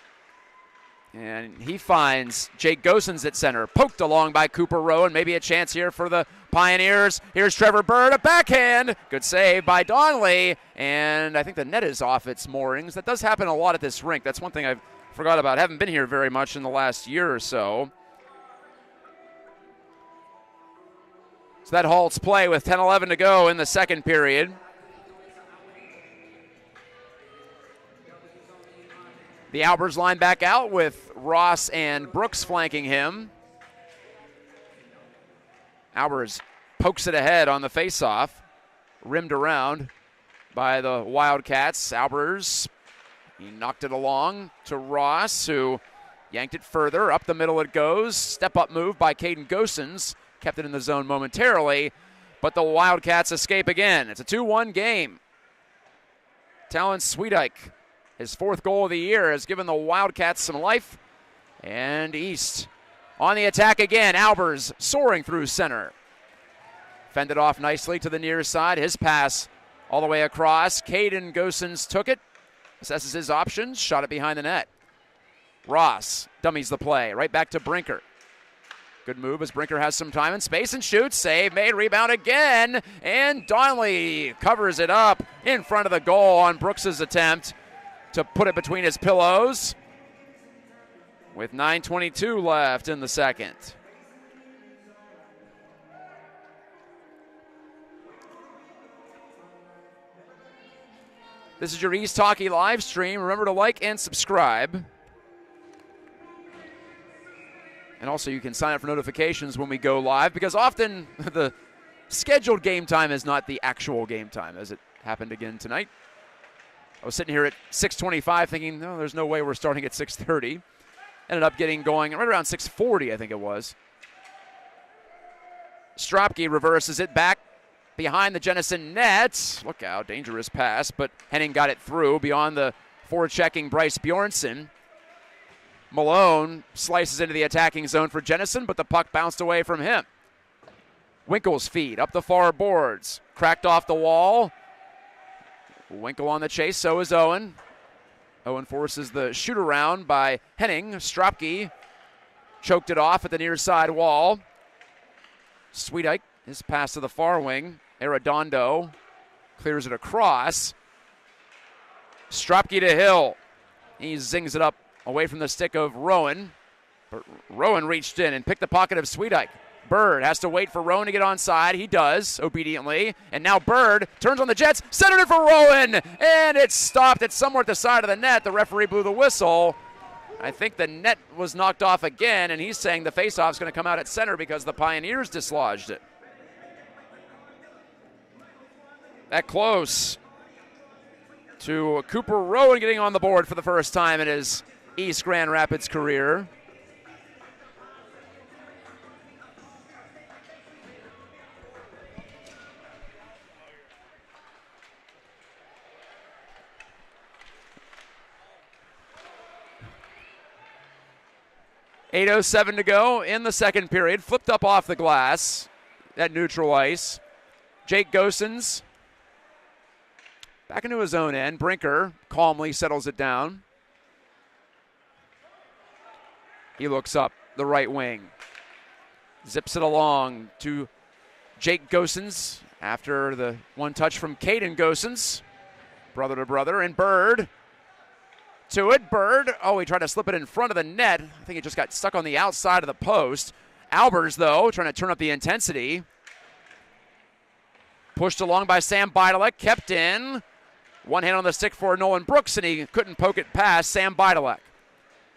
And he finds Jake Gosens at center. Poked along by Cooper Rowan. Maybe a chance here for the Pioneers. Here's Trevor Bird, a backhand. Good save by Donnelly. And I think the net is off its moorings. That does happen a lot at this rink. That's one thing I've forgot about. Haven't been here very much in the last year or so. So that halts play with 10-11 to go in the second period. The Albers line back out with Ross and Brooks flanking him. Albers pokes it ahead on the faceoff, rimmed around by the Wildcats. Albers, he knocked it along to Ross, who yanked it further. Up the middle it goes. Step-up move by Caden Gosens. Kept it in the zone momentarily, but the Wildcats escape again. It's a 2-1 game. Talon Sweetike, his fourth goal of the year, has given the Wildcats some life. And East on the attack again. Albers soaring through center. Fended off nicely to the near side. His pass all the way across. Caden Gosens took it. Assesses his options. Shot it behind the net. Ross dummies the play. Right back to Brinker. Good move as Brinker has some time and space and shoots. Save made, rebound again. And Donnelly covers it up in front of the goal on Brooks's attempt to put it between his pillows with 9:22 left in the second. This is your East Hockey live stream. Remember to like and subscribe. And also you can sign up for notifications when we go live, because often the scheduled game time is not the actual game time, as it happened again tonight. I was sitting here at 6:25 thinking, no, there's no way we're starting at 6:30. Ended up getting going right around 6:40, I think it was. Stropke reverses it back behind the Jenison net. Look out, dangerous pass, but Henning got it through beyond the forechecking Bryce Bjornsson. Malone slices into the attacking zone for Jenison, but the puck bounced away from him. Winkle's feed up the far boards. Cracked off the wall. Winkle on the chase, so is Owen. Owen forces the shoot around by Henning. Stropke choked it off at the near side wall. Sweetike, his pass to the far wing. Arredondo clears it across. Stropke to Hill. He zings it up away from the stick of Rowan. But Rowan reached in and picked the pocket of Sweetike. Bird has to wait for Rowan to get onside. He does, obediently. And now Bird turns on the Jets, centered it for Rowan, and it's stopped. It's somewhere at the side of the net. The referee blew the whistle. I think the net was knocked off again, and he's saying the faceoff's going to come out at center because the Pioneers dislodged it. That close to Cooper Rowan getting on the board for the first time in his East Grand Rapids career. .807 to go in the second period. Flipped up off the glass at neutral ice. Jake Gosens back into his own end. Brinker calmly settles it down. He looks up the right wing. Zips it along to Jake Gosens after the one touch from Caden Gosens. Brother to brother. And Bird to it. Bird. Oh, he tried to slip it in front of the net. I think it just got stuck on the outside of the post. Albers, though, trying to turn up the intensity. Pushed along by Sam Bidalek. Kept in. One hand on the stick for Nolan Brooks, and he couldn't poke it past Sam Bidalek.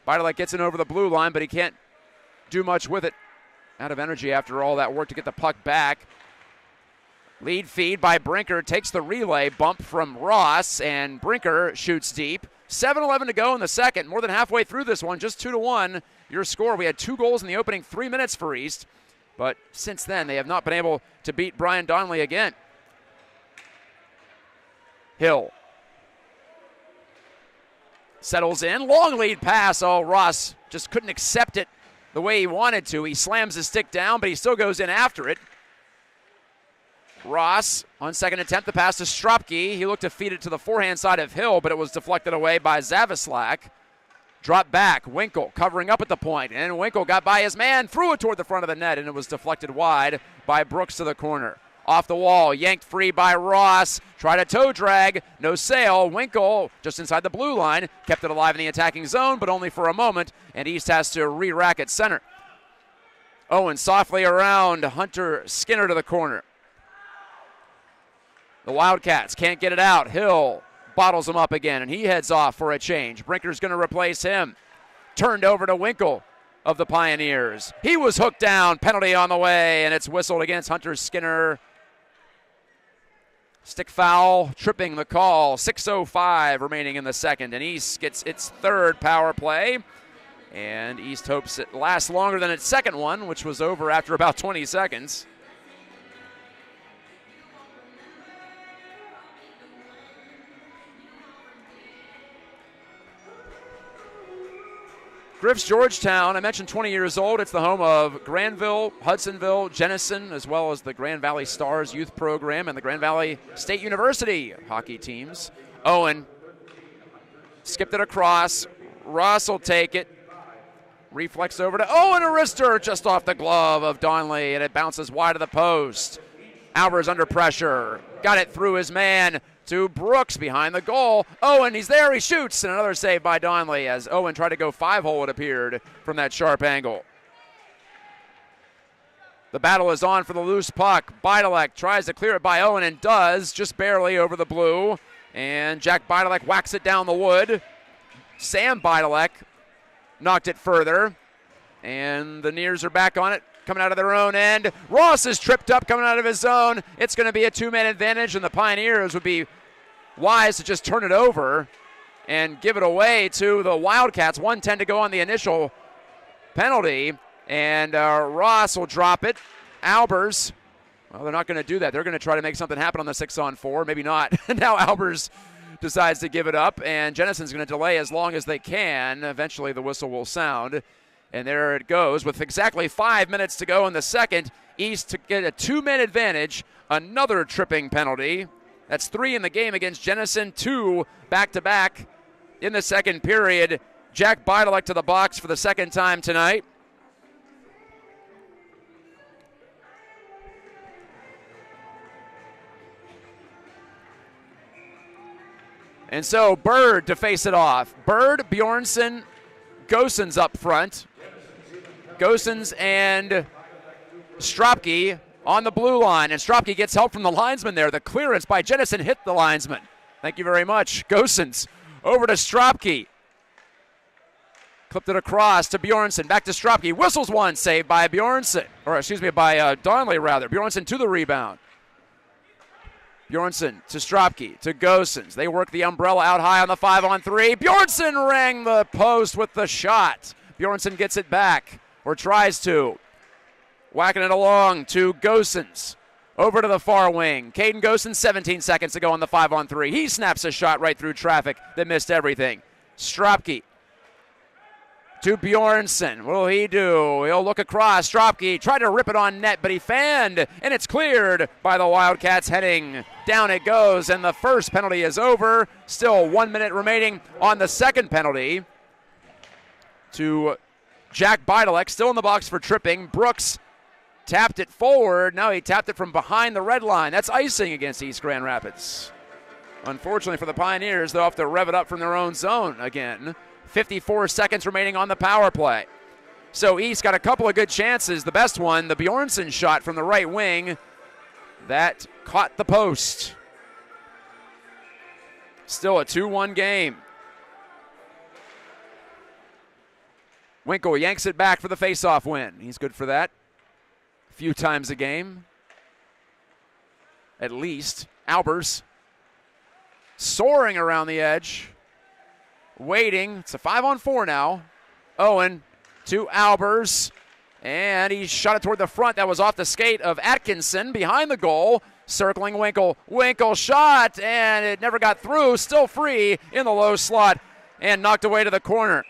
Bidalek gets in over the blue line, but he can't do much with it. Out of energy after all that work to get the puck back. Lead feed by Brinker. Takes the relay bump from Ross, and Brinker shoots deep. 7:11 to go in the second. More than halfway through this one, just 2-1. Your score. We had 2 goals in the opening 3 minutes for East, but since then they have not been able to beat Brian Donnelly again. Hill Settles in. Long lead pass. Oh, Ross just couldn't accept it the way he wanted to. He slams his stick down, but he still goes in after it. Ross on second attempt, the pass to Stropke. He looked to feed it to the forehand side of Hill, but it was deflected away by Zavislak. Drop back, Winkle covering up at the point, and Winkle got by his man, threw it toward the front of the net, and it was deflected wide by Brooks to the corner. Off the wall, yanked free by Ross. Tried a toe drag, no sail. Winkle, just inside the blue line, kept it alive in the attacking zone, but only for a moment, and East has to re-rack at center. Owen softly around, Hunter Skinner to the corner. The Wildcats can't get it out. Hill bottles him up again, and he heads off for a change. Brinker's going to replace him. Turned over to Winkle of the Pioneers. He was hooked down. Penalty on the way, and it's whistled against Hunter Skinner. Stick foul, tripping the call. 6:05 remaining in the second, and East gets its third power play. And East hopes it lasts longer than its second one, which was over after about 20 seconds. Griff's Georgetown, I mentioned 20 years old. It's the home of Granville, Hudsonville, Jenison, as well as the Grand Valley Stars youth program and the Grand Valley State University hockey teams. Owen skipped it across. Ross will take it. Reflex over to Owen, a wrister just off the glove of Donley, and it bounces wide of the post. Albers under pressure. Got it through his man to Brooks behind the goal. Owen, he's there, he shoots, and another save by Donley as Owen tried to go five-hole, it appeared, from that sharp angle. The battle is on for the loose puck. Bidalek tries to clear it by Owen and does, just barely over the blue. And Jack Bidalek whacks it down the wood. Sam Bidalek knocked it further. And the Nears are back on it, coming out of their own end. Ross is tripped up coming out of his zone. It's going to be a two-man advantage, and the Pioneers would be wise to just turn it over and give it away to the Wildcats. 1:10 to go on the initial penalty, and Ross will drop it. Albers, well, they're not going to do that. They're going to try to make something happen on the 6-on-4. Maybe not. Now Albers decides to give it up, and Jenison's going to delay as long as they can. Eventually the whistle will sound. And there it goes with exactly 5 minutes to go in the second. East to get a two-man advantage. Another tripping penalty. That's 3 in the game against Jenison, 2 back-to-back in the second period. Jack Bidalek to the box for the second time tonight. And so Bird to face it off. Bird, Bjornsson, Gosens up front. Gosens and Stropke on the blue line, and Stropke gets help from the linesman there. The clearance by Jenison hit the linesman. Thank you very much. Gosens over to Stropke. Clipped it across to Bjornsson. Back to Stropke. Whistles one, saved by Bjornsson. Or excuse me, by Donley rather. Bjornsson to the rebound. Bjornsson to Stropke to Gosens. They work the umbrella out high on the 5-on-3. Bjornsson rang the post with the shot. Bjornsson gets it back, or tries to. Whacking it along to Gosens. Over to the far wing. Caden Gosens, 17 seconds to go on the 5-on-3. He snaps a shot right through traffic that missed everything. Stropke to Bjornsson. What will he do? He'll look across. Stropke tried to rip it on net, but he fanned, and it's cleared by the Wildcats heading. Down it goes, and the first penalty is over. Still 1 minute remaining on the second penalty. To Jack Bidalek, still in the box for tripping. Brooks tapped it forward. Now he tapped it from behind the red line. That's icing against East Grand Rapids. Unfortunately for the Pioneers, they'll have to rev it up from their own zone again. 54 seconds remaining on the power play. So East got a couple of good chances. The best one, the Bjornsson shot from the right wing. That caught the post. Still a 2-1 game. Winkle yanks it back for the face-off win. He's good for that. A few times a game. At least. Albers soaring around the edge. Waiting. It's a 5-on-4 now. Owen to Albers. And he shot it toward the front. That was off the skate of Atkinson behind the goal. Circling Winkle. Winkle shot, and it never got through. Still free in the low slot. and knocked away to the corner.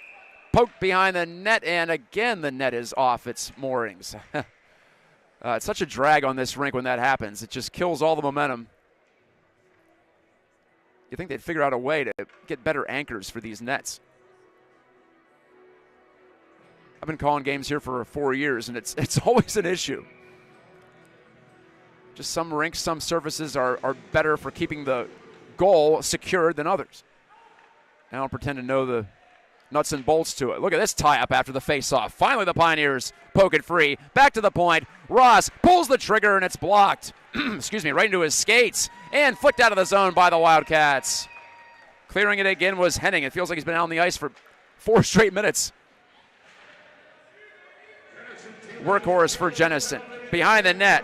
Poked behind the net, and again the net is off its moorings. It's such a drag on this rink when that happens. It just kills all the momentum. You think they'd figure out a way to get better anchors for these nets. I've been calling games here for 4 years, and it's always an issue. Just some rinks, some surfaces are better for keeping the goal secured than others. I don't pretend to know the nuts and bolts to it. Look at this tie-up after the face-off. Finally, the Pioneers poke it free. Back to the point. Ross pulls the trigger, and it's blocked. Excuse me, right into his skates. And flicked out of the zone by the Wildcats. Clearing it again was Henning. It feels like he's been out on the ice for 4 straight minutes. Workhorse for Jenison. Behind the net,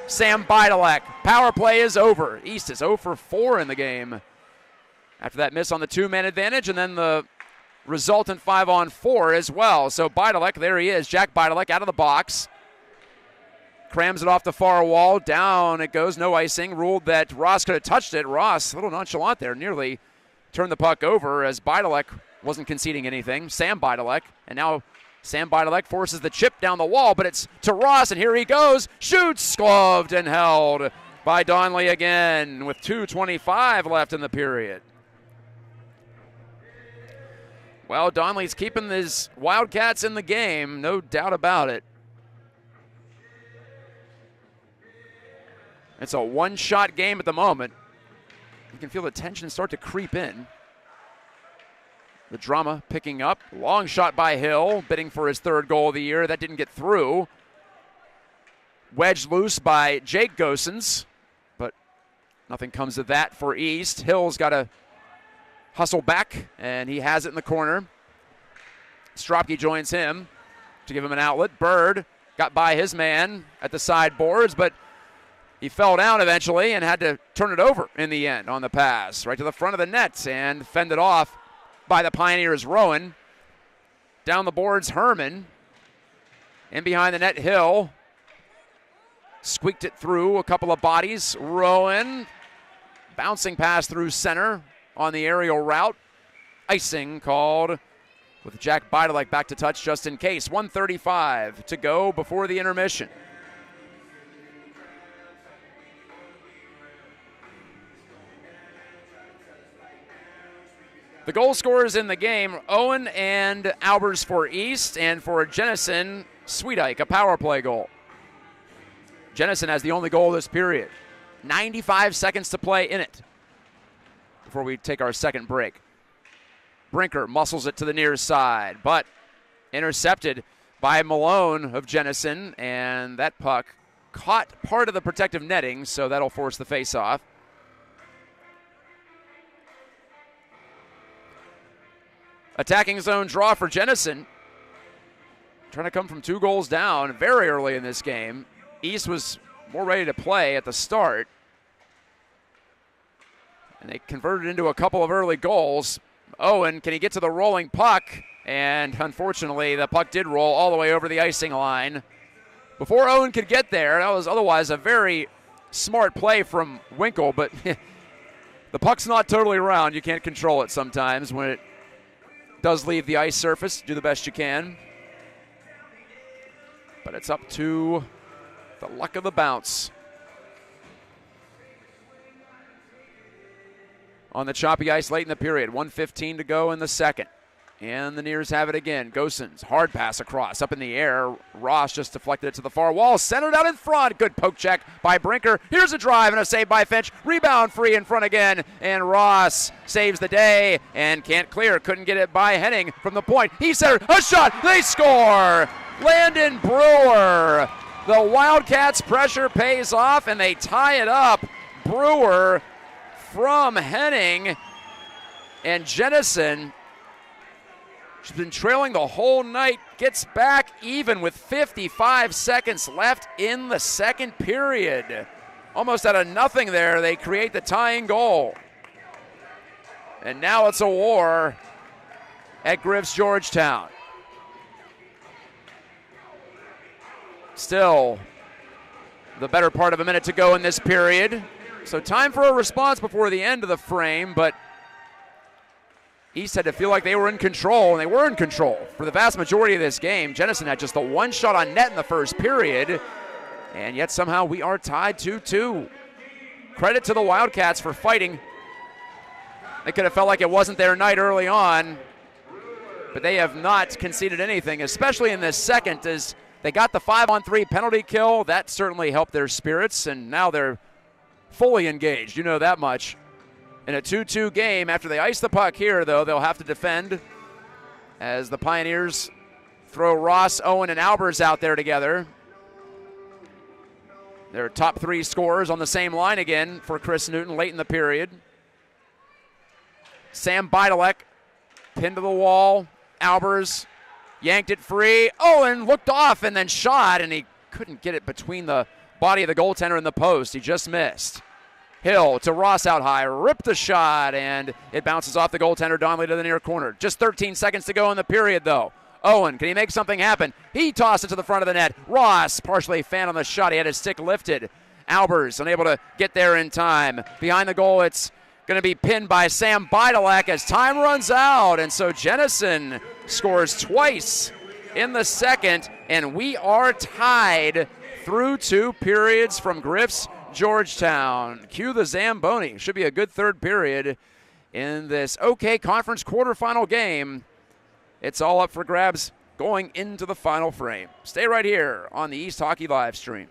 Sam Bidalek. Power play is over. East is 0 for 4 in the game. After that miss on the 2-man advantage, and then the resultant 5-on-4 as well. So Bidalek, there he is. Jack Bidalek out of the box. Crams it off the far wall. Down it goes. No icing. Ruled that Ross could have touched it. Ross, a little nonchalant there, nearly turned the puck over as Bidalek wasn't conceding anything. Sam Bidalek. And now Sam Bidalek forces the chip down the wall, but it's to Ross, and here he goes. Shoots, gloved and held by Donnelly again with 2:25 left in the period. Well, Donnelly's keeping his Wildcats in the game, no doubt about it. It's a one-shot game at the moment. You can feel the tension start to creep in. The drama picking up. Long shot by Hill, bidding for his 3rd goal of the year. That didn't get through. Wedged loose by Jake Gosens, but nothing comes of that for East. Hill's got to hustle back, and he has it in the corner. Stropke joins him to give him an outlet. Bird got by his man at the sideboards, but he fell down eventually and had to turn it over in the end on the pass. Right to the front of the net and fended off by the Pioneers' Rowan. Down the boards, Herman. In behind the net, Hill. Squeaked it through a couple of bodies. Rowan. Bouncing pass through center on the aerial route. Icing called with Jack Bidalek back to touch just in case. 1:35 to go before the intermission. The goal scorers in the game, Owen and Albers for East, and for Jenison, Sweetike, a power play goal. Jenison has the only goal this period. 95 seconds to play in it before we take our second break. Brinker muscles it to the near side, but intercepted by Malone of Jenison, and that puck caught part of the protective netting, so that'll force the face-off. Attacking zone draw for Jenison. Trying to come from 2 goals down very early in this game. East was more ready to play at the start. And they converted into a couple of early goals. Owen, can he get to the rolling puck? And unfortunately, the puck did roll all the way over the icing line. Before Owen could get there, that was otherwise a very smart play from Winkle, but the puck's not totally round. You can't control it sometimes when it does leave the ice surface. Do the best you can. But it's up to the luck of the bounce. On the choppy ice late in the period. 1:15 to go in the second. And the Nears have it again. Gosens, hard pass across, up in the air. Ross just deflected it to the far wall. Centered out in front. Good poke check by Brinker. Here's a drive and a save by Finch. Rebound free in front again. And Ross saves the day and can't clear. Couldn't get it by Henning from the point. He centered. A shot. They score. Landon Brewer. The Wildcats' pressure pays off and they tie it up. Brewer from Henning and Jenison. She's been trailing the whole night, gets back even with 55 seconds left in the second period. Almost out of nothing there, they create the tying goal. And now it's a war at Griff's Georgetown. Still the better part of a minute to go in this period. So time for a response before the end of the frame, but East had to feel like they were in control, and they were in control for the vast majority of this game. Jenison had just the one shot on net in the first period, and yet somehow we are tied 2-2. Credit to the Wildcats for fighting. They could have felt like it wasn't their night early on, but they have not conceded anything, especially in this second, as they got the 5-on-3 penalty kill. That certainly helped their spirits, and now they're fully engaged. You know that much. In a 2-2 game, after they ice the puck here, though, they'll have to defend as the Pioneers throw Ross, Owen, and Albers out there together. Their top three scorers on the same line again for Chris Newton late in the period. Sam Beidelek pinned to the wall. Albers yanked it free. Owen looked off and then shot, and he couldn't get it between the body of the goaltender and the post. He just missed. Hill to Ross out high, ripped the shot, and it bounces off the goaltender Donnelly to the near corner. Just 13 seconds to go in the period, though. Owen, can he make something happen? He tossed it to the front of the net. Ross partially fanned on the shot. He had his stick lifted. Albers unable to get there in time. Behind the goal, it's going to be pinned by Sam Beidelek as time runs out, and so Jenison scores twice in the second, and we are tied through 2 periods from Griff's Georgetown. Cue the Zamboni. Should be a good third period in this OK Conference quarterfinal game. It's all up for grabs going into the final frame. Stay right here on the East Hockey live stream.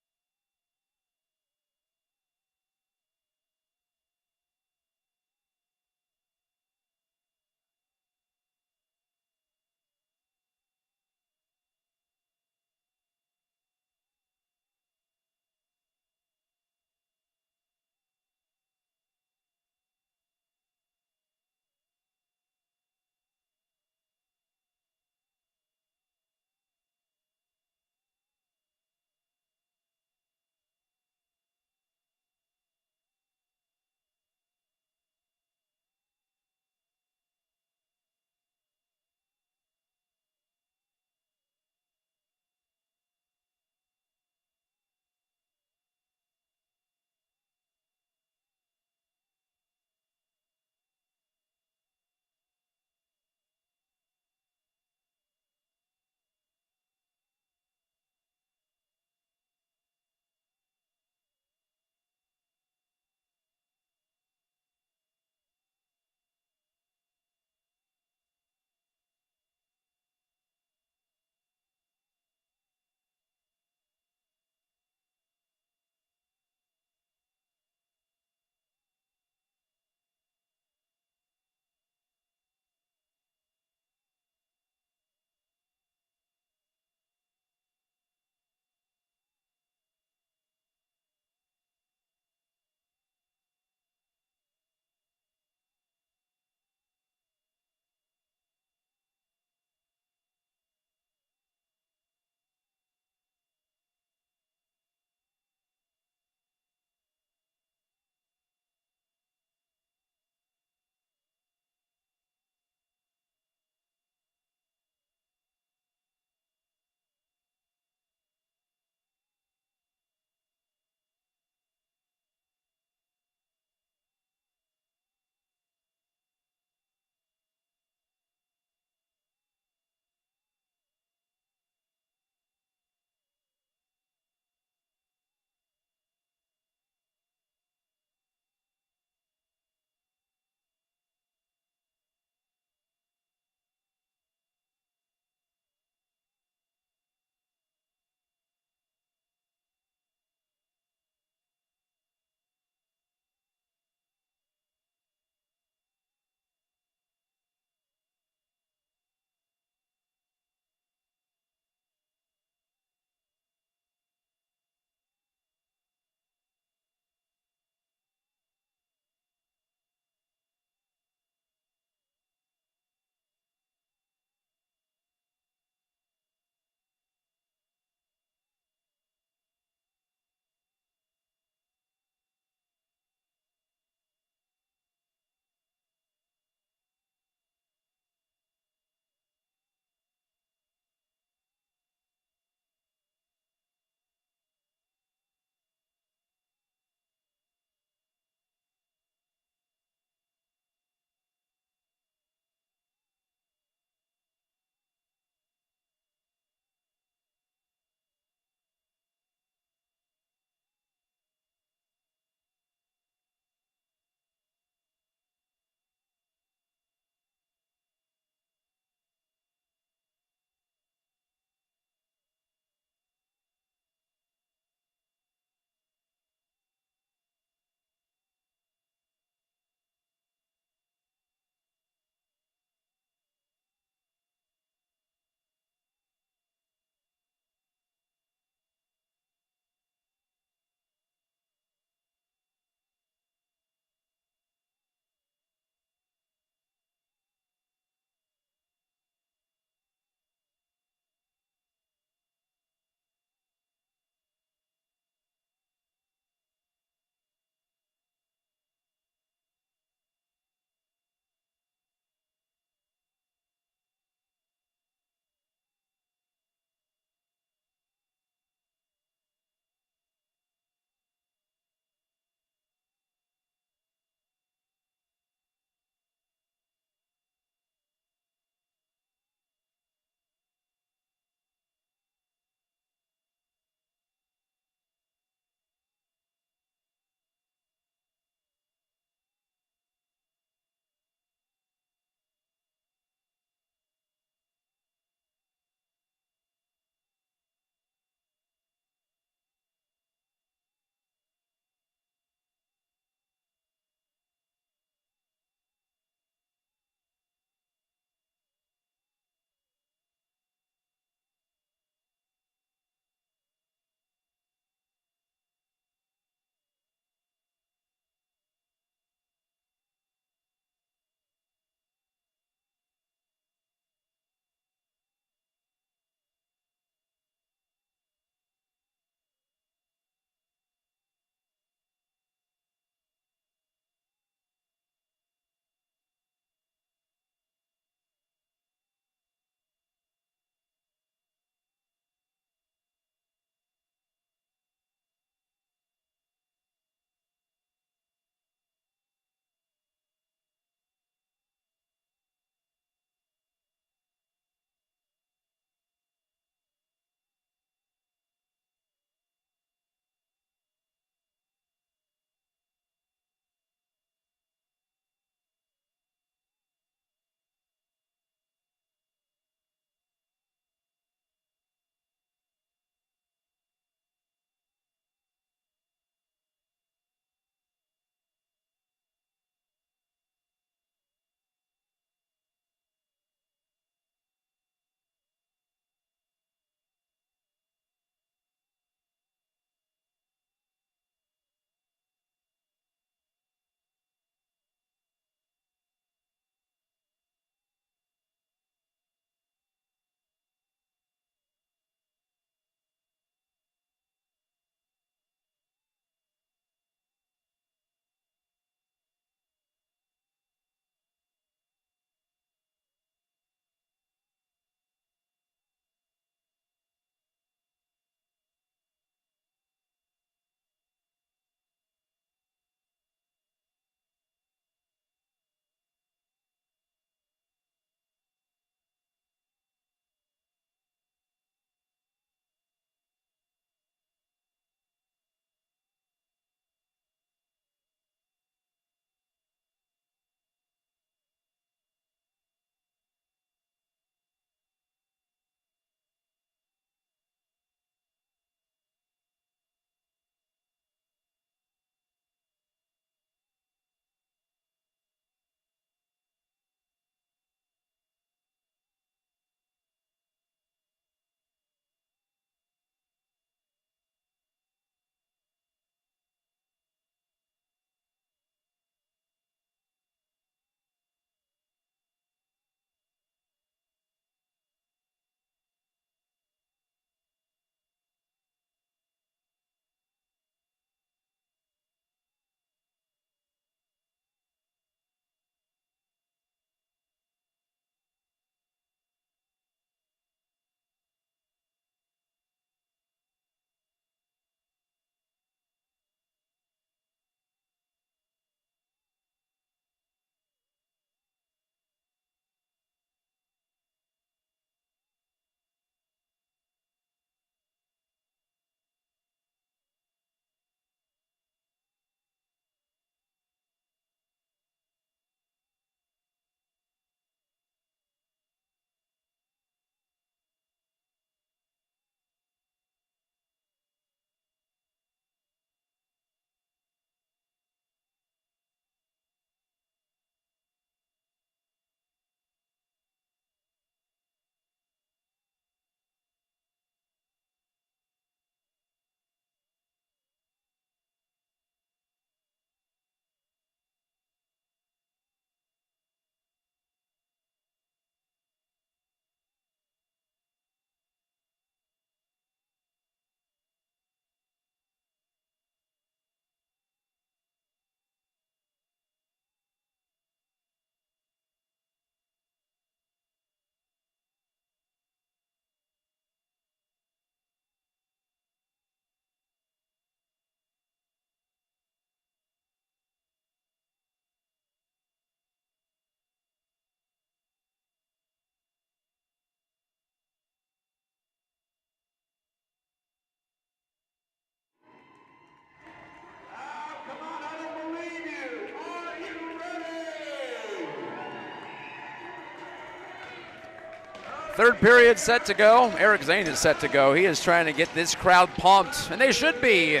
Third period set to go. Eric Zane is set to go. He is trying to get this crowd pumped, and they should be.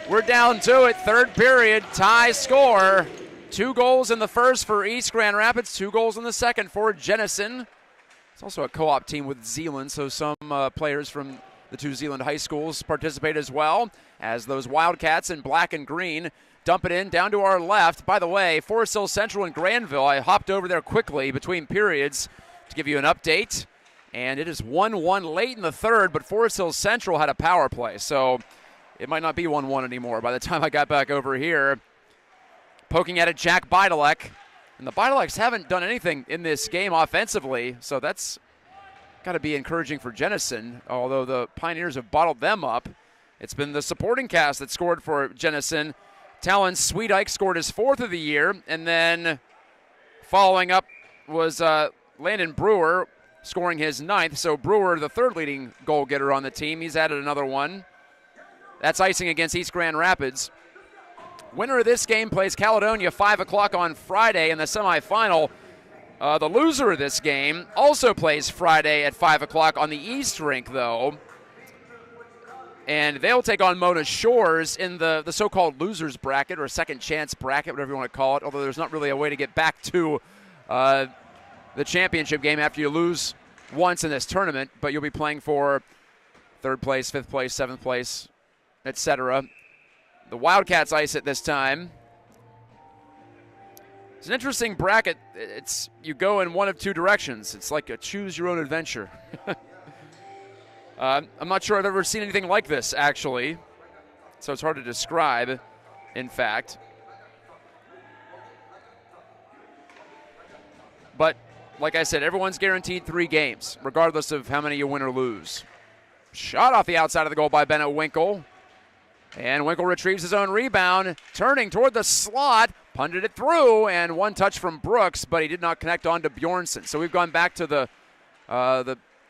We're down to it. Third period, tie score. 2 goals in the first for East Grand Rapids, 2 goals in the second for Jenison. It's also a co-op team with Zeeland, so some players from the 2 Zeeland high schools participate as well, as those Wildcats in black and green dump it in down to our left. By the way, Forest Hill Central and Granville, I hopped over there quickly between periods to give you an update, and it is 1-1 late in the third, but Forest Hill Central had a power play, so it might not be 1-1 anymore by the time I got back over here. Poking at it, Jack Beidelek, and the Beideleks haven't done anything in this game offensively, so that's got to be encouraging for Jenison, although the Pioneers have bottled them up. It's been the supporting cast that scored for Jenison. Talon Sweetike scored his 4th of the year, and then following up was Landon Brewer scoring his 9th. So Brewer, the 3rd leading goal getter on the team, he's added another one. That's icing against East Grand Rapids. Winner of this game plays Caledonia 5 o'clock on Friday in the semifinal. The loser of this game also plays Friday at 5 o'clock on the East Rink, though. And they'll take on Mona Shores in the so-called losers bracket, or second chance bracket, whatever you want to call it, although there's not really a way to get back to the championship game after you lose once in this tournament, but you'll be playing for 3rd place, 5th place, 7th place, etc. The Wildcats ice it this time. It's an interesting bracket. You go in one of 2 directions. It's like a choose-your-own adventure. I'm not sure I've ever seen anything like this, actually, so it's hard to describe, in fact. But, like I said, everyone's guaranteed 3 games, regardless of how many you win or lose. Shot off the outside of the goal by Bennett Winkle. And Winkle retrieves his own rebound, turning toward the slot, punted it through, and one touch from Brooks, but he did not connect on to Bjornsson. So we've gone back to the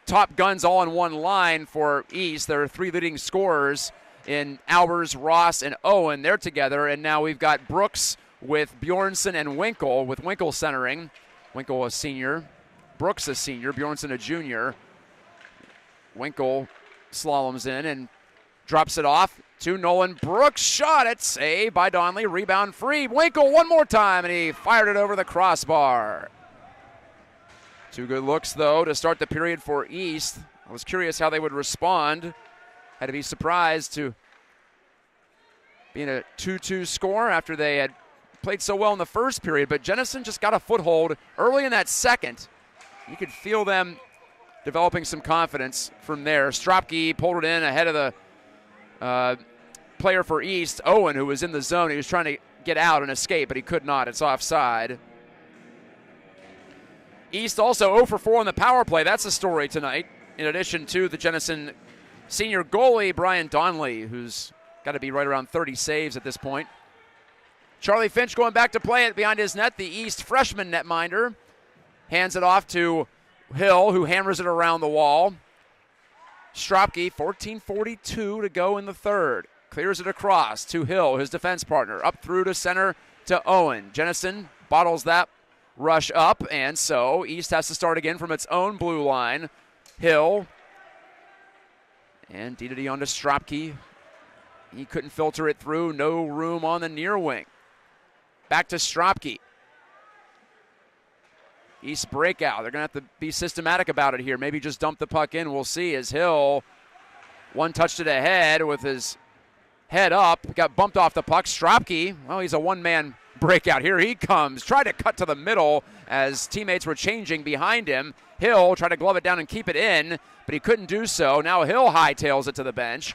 top guns all in one line for East. There are 3 leading scorers in Albers, Ross, and Owen. They're together, and now we've got Brooks with Bjornsson and Winkle, with Winkle centering. Winkle a senior, Brooks a senior, Bjornsson a junior. Winkle slaloms in and drops it off to Nolan Brooks. Shot it, save by Donley, rebound free. Winkle one more time, and he fired it over the crossbar. 2 good looks, though, to start the period for East. I was curious how they would respond. Had to be surprised to being a 2-2 score after they had played so well in the first period, but Jenison just got a foothold early in that second. You could feel them developing some confidence from there. Stropke pulled it in ahead of the player for East, Owen, who was in the zone. He was trying to get out and escape, but he could not. It's offside. East also 0 for 4 on the power play. That's a story tonight, in addition to the Jenison senior goalie, Brian Donley, who's got to be right around 30 saves at this point. Charlie Finch going back to play it behind his net. The East freshman netminder hands it off to Hill, who hammers it around the wall. Stropke, 14:42 to go in the third. Clears it across to Hill, his defense partner. Up through to center to Owen. Jenison bottles that rush up, and so East has to start again from its own blue line. Hill. And DDD onto Stropke. He couldn't filter it through. No room on the near wing. Back to Stropke. East breakout. They're going to have to be systematic about it here. Maybe just dump the puck in. We'll see as Hill one touch to the head with his head up. Got bumped off the puck. Stropke, well, he's a one-man breakout. Here he comes. Tried to cut to the middle as teammates were changing behind him. Hill tried to glove it down and keep it in, but he couldn't do so. Now Hill hightails it to the bench.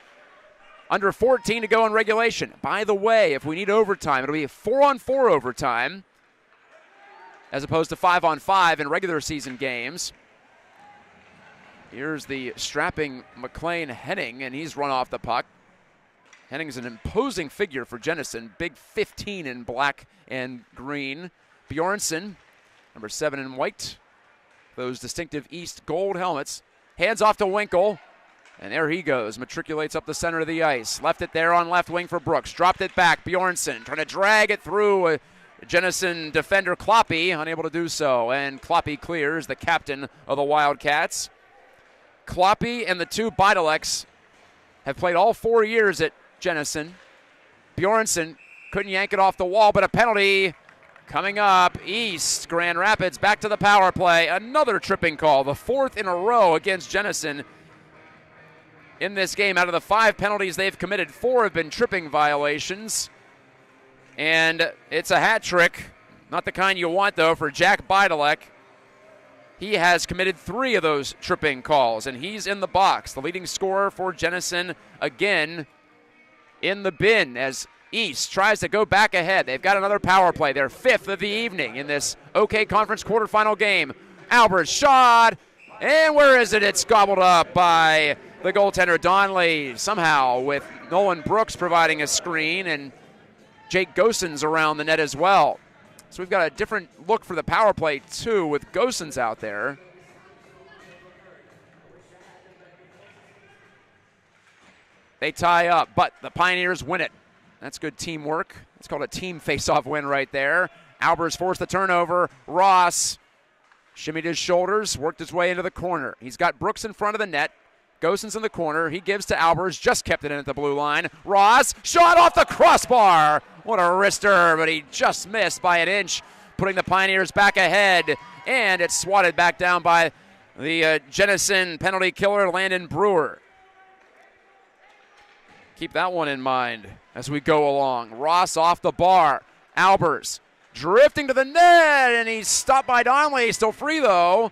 Under 14 to go in regulation. By the way, if we need overtime, it'll be a 4-on-4 overtime as opposed to 5-on-5 in regular season games. Here's the strapping McLean Henning, and he's run off the puck. Henning's an imposing figure for Jenison, big 15 in black and green. Bjornsson, number 7 in white, those distinctive East gold helmets. Hands off to Winkle, and there he goes, matriculates up the center of the ice. Left it there on left wing for Brooks, dropped it back, Bjornsson trying to drag it through Jenison defender Kloppy unable to do so, and Kloppy clears, the captain of the Wildcats. Kloppy and the two Bidaleks have played all 4 years at Jenison. Bjornsson couldn't yank it off the wall, but a penalty coming up. East Grand Rapids back to the power play. Another tripping call, the 4th in a row against Jenison. In this game, out of the 5 penalties they've committed, 4 have been tripping violations. And it's a hat trick. Not the kind you want, though, for Jack Bidalek. He has committed 3 of those tripping calls, and he's in the box. The leading scorer for Jenison again in the bin as East tries to go back ahead. They've got another power play, their 5th of the evening in this OK Conference quarterfinal game. Albert's shot, and where is it? It's gobbled up by the goaltender Donnelly, somehow with Nolan Brooks providing a screen, and Jake Gosens around the net as well. So we've got a different look for the power play, too, with Gosens out there. They tie up, but the Pioneers win it. That's good teamwork. It's called a team face-off win right there. Albers forced the turnover. Ross shimmied his shoulders, worked his way into the corner. He's got Brooks in front of the net. Gosens in the corner. He gives to Albers, just kept it in at the blue line. Ross, shot off the crossbar. What a wrister, but he just missed by an inch, putting the Pioneers back ahead. And it's swatted back down by the Jenison penalty killer, Landon Brewer. Keep that one in mind as we go along. Ross off the bar. Albers drifting to the net, and he's stopped by Donnelly. Still free, though.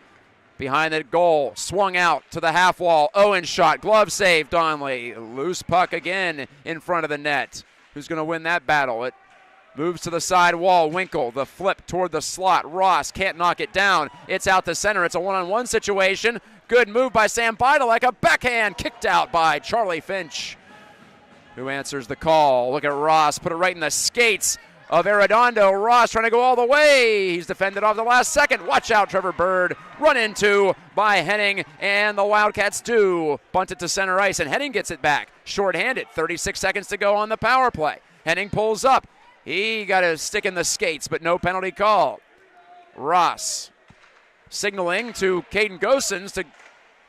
Behind that goal, swung out to the half wall. Owen shot, glove save, Donnelly. Loose puck again in front of the net. Who's going to win that battle? It moves to the side wall. Winkle, the flip toward the slot. Ross can't knock it down. It's out to center. It's a one-on-one situation. Good move by Sam Bidalek. A backhand kicked out by Charlie Finch, who answers the call. Look at Ross, put it right in the skates of Arredondo. Ross trying to go all the way. He's defended off the last second. Watch out, Trevor Bird. Run into by Henning, and the Wildcats do bunt it to center ice, and Henning gets it back. Short-handed, 36 seconds to go on the power play. Henning pulls up. He got a stick in the skates, but no penalty call. Ross signaling to Caden Gosens to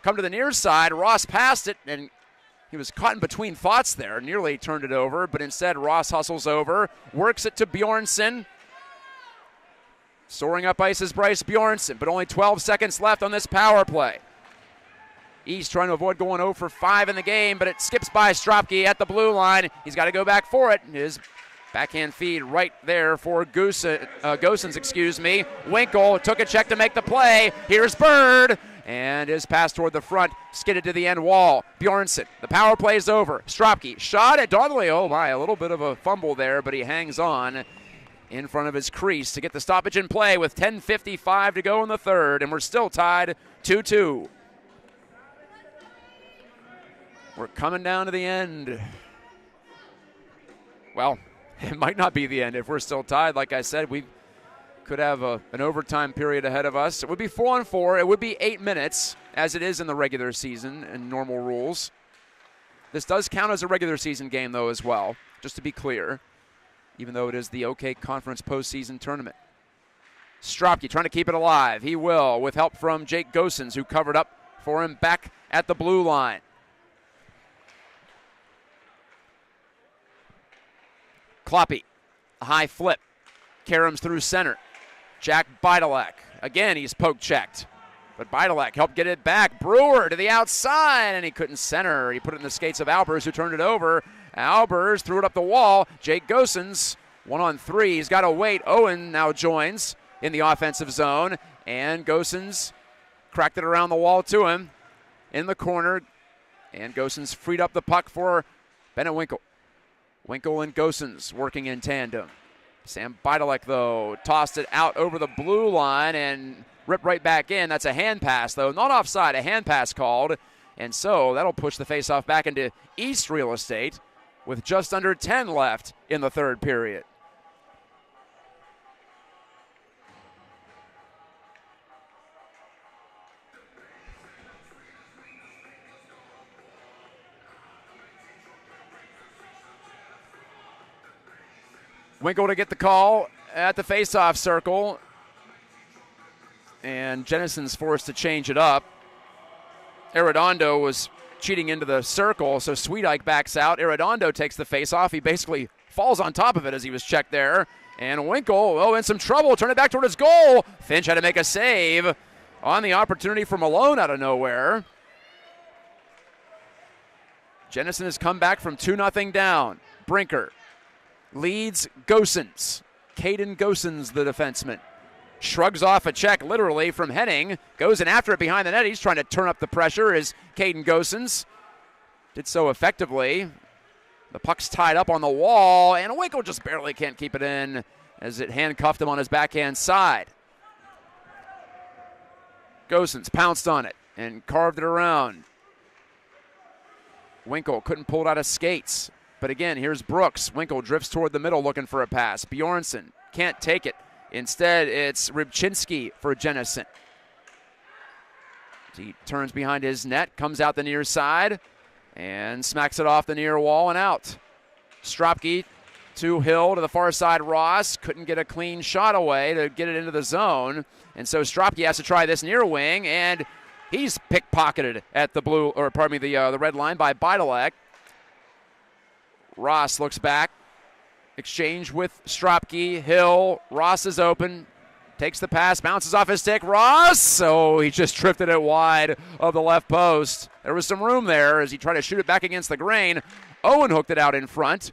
come to the near side. Ross passed it, and he was caught in between thoughts there, nearly turned it over, but instead Ross hustles over, works it to Bjornsson. Soaring up ice is Bryce Bjornsson, but only 12 seconds left on this power play. East trying to avoid going 0 for 5 in the game, but it skips by Stropke at the blue line. He's got to go back for it. His backhand feed right there for Gosens. Winkle took a check to make the play. Here's Bird. And his pass toward the front, skidded to the end wall. Bjornsson, the power play is over. Stropke, shot at Donnelly. Oh my, a little bit of a fumble there, but he hangs on in front of his crease to get the stoppage in play with 10:55 to go in the third, and we're still tied 2-2. We're coming down to the end. Well, it might not be the end if we're still tied. Like I said, we could have an overtime period ahead of us. It would be 4-on-4. It would be 8 minutes, as it is in the regular season and normal rules. This does count as a regular season game, though, as well, just to be clear, even though it is the OK Conference postseason tournament. Stropke trying to keep it alive. He will, with help from Jake Gosens, who covered up for him back at the blue line. Kloppy, a high flip. Karams through center. Jack Bidalek. Again, he's poke checked. But Bidalek helped get it back. Brewer to the outside, and he couldn't center. He put it in the skates of Albers, who turned it over. Albers threw it up the wall. Jake Gosens, 1-on-3. He's got to wait. Owen now joins in the offensive zone. And Gosens cracked it around the wall to him in the corner. And Gosens freed up the puck for Bennett Winkle. Winkle and Gosens working in tandem. Sam Bidalek, though, tossed it out over the blue line and ripped right back in. That's a hand pass, though. Not offside, a hand pass called. And so that'll push the faceoff back into East real estate with just under 10 left in the third period. Winkle to get the call at the face-off circle. And Jenison's forced to change it up. Arredondo was cheating into the circle, so Sweetike backs out. Arredondo takes the face-off. He basically falls on top of it as he was checked there. And Winkle, in some trouble, turn it back toward his goal. Finch had to make a save on the opportunity for Malone out of nowhere. Jenison has come back from 2-0 down. Brinker leads Gosens. Caden Gosens, the defenseman, shrugs off a check literally from Henning. Goes in after it behind the net. He's trying to turn up the pressure as Caden Gosens did so effectively. The puck's tied up on the wall, and Winkle just barely can't keep it in as it handcuffed him on his backhand side. Gosens pounced on it and carved it around. Winkle couldn't pull it out of skates. But again, here's Brooks. Winkle drifts toward the middle looking for a pass. Bjornsson can't take it. Instead, it's Rybczynski for Jenison. He turns behind his net, comes out the near side, and smacks it off the near wall and out. Stropke to Hill to the far side. Ross couldn't get a clean shot away to get it into the zone. And so Stropke has to try this near wing, and he's pickpocketed at the red line by Bidalek. Ross looks back. Exchange with Stropke. Hill. Ross is open. Takes the pass. Bounces off his stick. Ross! He just drifted it wide of the left post. There was some room there as he tried to shoot it back against the grain. Owen hooked it out in front.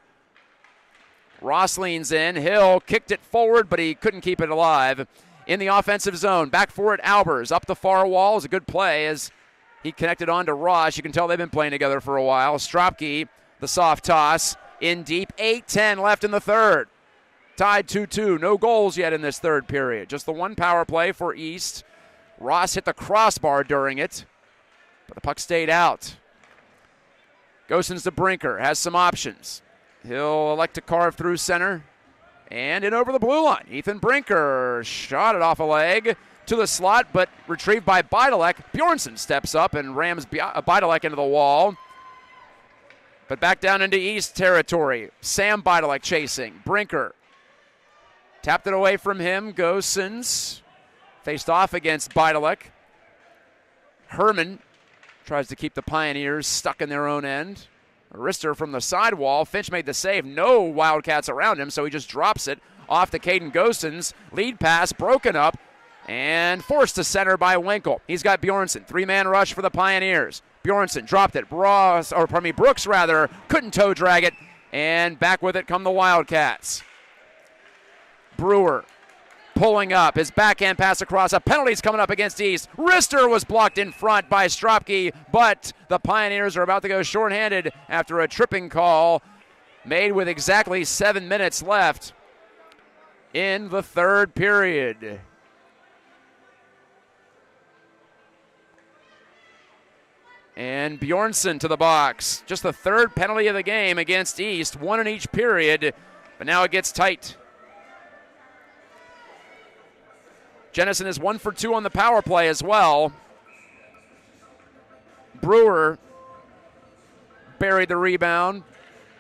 Ross leans in. Hill kicked it forward, but he couldn't keep it alive. In the offensive zone. Back for it, Albers. Up the far wall. It was a good play as he connected on to Ross. You can tell they've been playing together for a while. Stropke, the soft toss. In deep, 8:10 left in the third. Tied 2-2. No goals yet in this third period. Just the one power play for East. Ross hit the crossbar during it, but the puck stayed out. Gosens to Brinker. Has some options. He'll elect to carve through center and in over the blue line. Ethan Brinker shot it off a leg to the slot, but retrieved by Bidalek. Bjornsson steps up and rams Bidalek into the wall. But back down into East territory. Sam Bidalek chasing. Brinker tapped it away from him. Gosens faced off against Bidalek. Herman tries to keep the Pioneers stuck in their own end. Rister from the sidewall. Finch made the save. No Wildcats around him, so he just drops it off to Caden Gosens. Lead pass broken up and forced to center by Winkle. He's got Bjornsson. Three-man rush for the Pioneers. Bjornsson dropped it. Brooks couldn't toe drag it, and back with it come the Wildcats. Brewer pulling up. His backhand pass across. A penalty's coming up against East. Rister was blocked in front by Stropke, but the Pioneers are about to go shorthanded after a tripping call made with exactly 7 minutes left in the third period. And Bjornsson to the box. Just the third penalty of the game against East. One in each period, but now it gets tight. Jenison is 1 for 2 on the power play as well. Brewer buried the rebound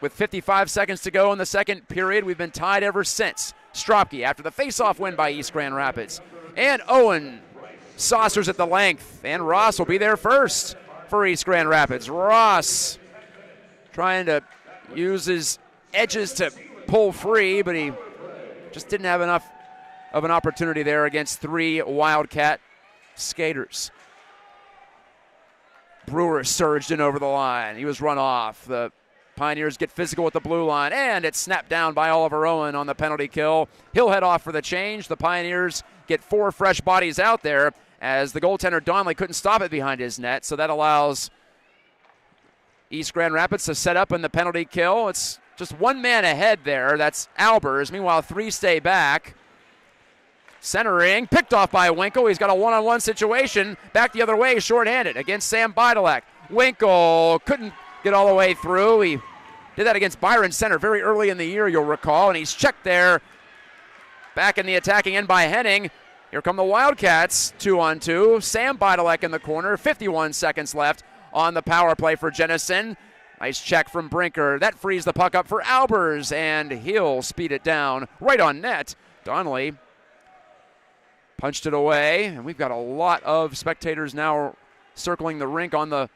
with 55 seconds to go in the second period. We've been tied ever since. Stropke after the face-off win by East Grand Rapids. And Owen saucers at the length, and Ross will be there first for East Grand Rapids. Ross trying to use his edges to pull free, but he just didn't have enough of an opportunity there against three Wildcat skaters. Brewer surged in over the line. He was run off. The Pioneers get physical with the blue line, and it's snapped down by Oliver Owen on the penalty kill. He'll head off for the change. The Pioneers get 4 fresh bodies out there as the goaltender Donnelly couldn't stop it behind his net, so that allows East Grand Rapids to set up in the penalty kill. It's just one man ahead there. That's Albers. Meanwhile, 3 stay back. Centering, picked off by Winkle. He's got a one-on-one situation. Back the other way, shorthanded against Sam Bidalek. Winkle couldn't get all the way through. He did that against Byron Center very early in the year, you'll recall, and he's checked there. Back in the attacking end by Henning. Here come the Wildcats, 2-on-2. Sam Bidalek in the corner, 51 seconds left on the power play for Jenison. Nice check from Brinker. That frees the puck up for Albers, and he'll speed it down right on net. Donnelly punched it away, and we've got a lot of spectators now circling the rink on the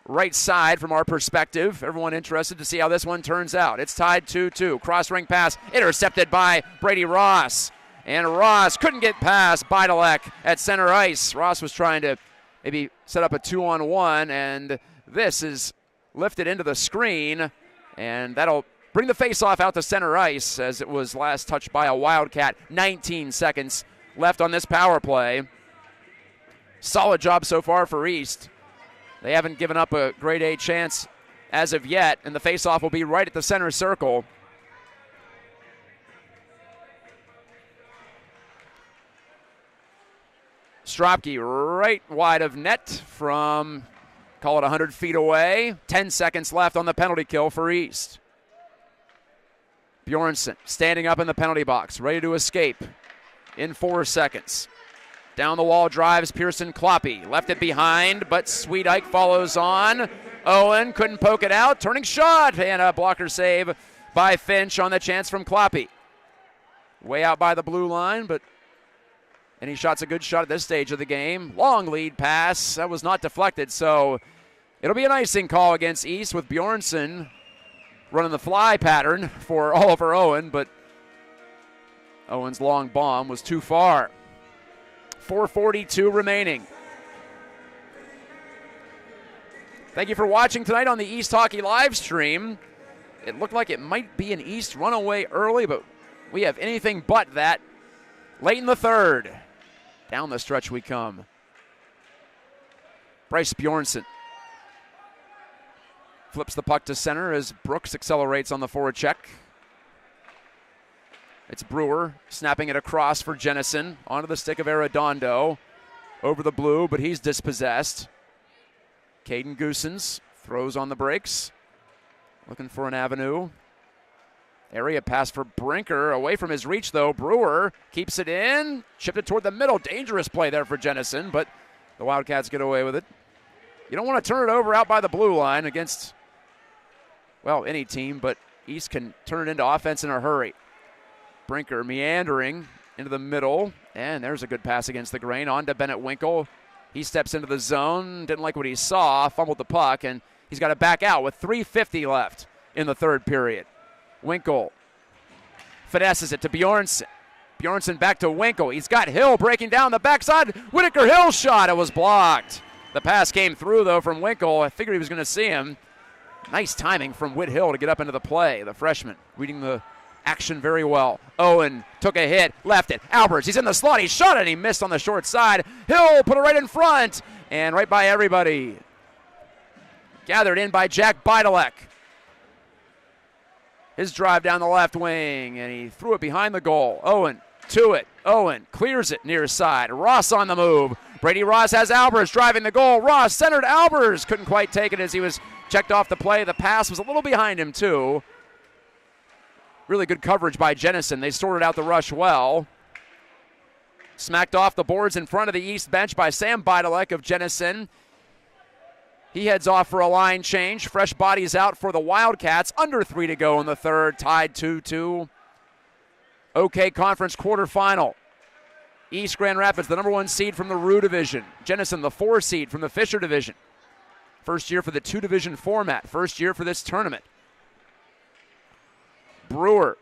right side from our perspective. Everyone interested to see how this one turns out. It's tied 2-2. Cross-ring pass intercepted by Brady Ross. And Ross couldn't get past Bidalek at center ice. Ross was trying to maybe set up a 2-on-1, and this is lifted into the screen, and that'll bring the faceoff out to center ice as it was last touched by a Wildcat. 19 seconds left on this power play. Solid job so far for East. They haven't given up a grade A chance as of yet, and the faceoff will be right at the center circle. Stropke right wide of net from, call it 100 feet away. 10 seconds left on the penalty kill for East. Bjornsson standing up in the penalty box, ready to escape in 4 seconds. Down the wall drives Pearson Kloppe. Left it behind, but Sweet Ike follows on. Owen couldn't poke it out. Turning shot, and a blocker save by Finch on the chance from Kloppe. Way out by the blue line, but any shot's a good shot at this stage of the game. Long lead pass. That was not deflected, so it'll be an icing call against East with Bjornsson running the fly pattern for Oliver Owen, but Owen's long bomb was too far. 4:42 remaining. Thank you for watching tonight on the East Hockey live stream. It looked like it might be an East runaway early, but we have anything but that late in the third. Down the stretch we come. Bryce Bjornsson flips the puck to center as Brooks accelerates on the forward check. It's Brewer snapping it across for Jenison onto the stick of Arredondo. Over the blue, but he's dispossessed. Caden Goosens throws on the brakes. Looking for an avenue. Area pass for Brinker. Away from his reach, though. Brewer keeps it in. Chipped it toward the middle. Dangerous play there for Jenison, but the Wildcats get away with it. You don't want to turn it over out by the blue line against, well, any team, but East can turn it into offense in a hurry. Brinker meandering into the middle, and there's a good pass against the grain. On to Bennett Winkle. He steps into the zone, didn't like what he saw, fumbled the puck, and he's got to back out with 3:50 left in the third period. Winkle finesses it to Bjornsson. Bjornsson back to Winkle. He's got Hill breaking down the backside. Whitaker Hill shot. It was blocked. The pass came through, though, from Winkle. I figured he was going to see him. Nice timing from Whit Hill to get up into the play. The freshman reading the action very well. Owen took a hit, left it. Alberts, he's in the slot. He shot it, and he missed on the short side. Hill put it right in front, and right by everybody. Gathered in by Jack Bidalek. His drive down the left wing, and he threw it behind the goal. Owen to it. Owen clears it near side. Ross on the move. Brady Ross has Albers driving the goal. Ross centered Albers. Couldn't quite take it as he was checked off the play. The pass was a little behind him, too. Really good coverage by Jenison. They sorted out the rush well. Smacked off the boards in front of the East bench by Sam Bidalek of Jenison. He heads off for a line change. Fresh bodies out for the Wildcats. Under 3 to go in the third. Tied 2-2. OK Conference quarterfinal. East Grand Rapids, the number 1 seed from the Rue Division. Jenison, the 4 seed from the Fisher Division. First year for the 2-division format. First year for this tournament. Brewer,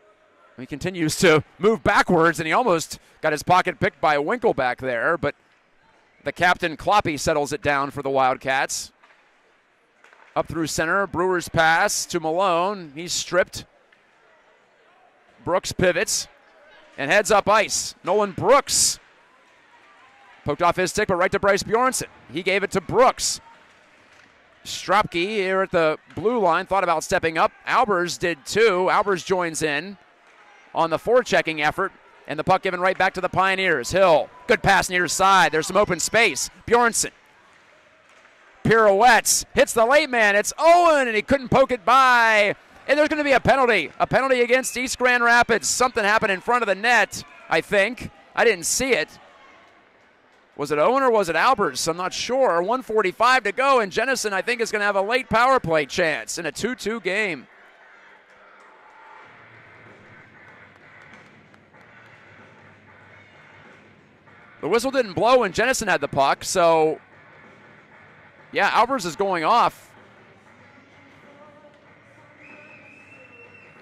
he continues to move backwards, and he almost got his pocket picked by Winkle back there, but the captain, Kloppe, settles it down for the Wildcats. Up through center, Brewer's pass to Malone. He's stripped. Brooks pivots and heads up ice. Nolan Brooks poked off his stick, but right to Bryce Bjornsson. He gave it to Brooks. Stropke here at the blue line thought about stepping up. Albers did too. Albers joins in on the forechecking effort, and the puck given right back to the Pioneers. Hill, good pass near side. There's some open space. Bjornsson pirouettes, hits the late man. It's Owen, and he couldn't poke it by. And there's going to be a penalty against East Grand Rapids. Something happened in front of the net, I think. I didn't see it. Was it Owen or was it Albers? I'm not sure. 1:45 to go, and Jenison, I think, is going to have a late power play chance in a 2-2 game. The whistle didn't blow when Jenison had the puck, so yeah, Albers is going off.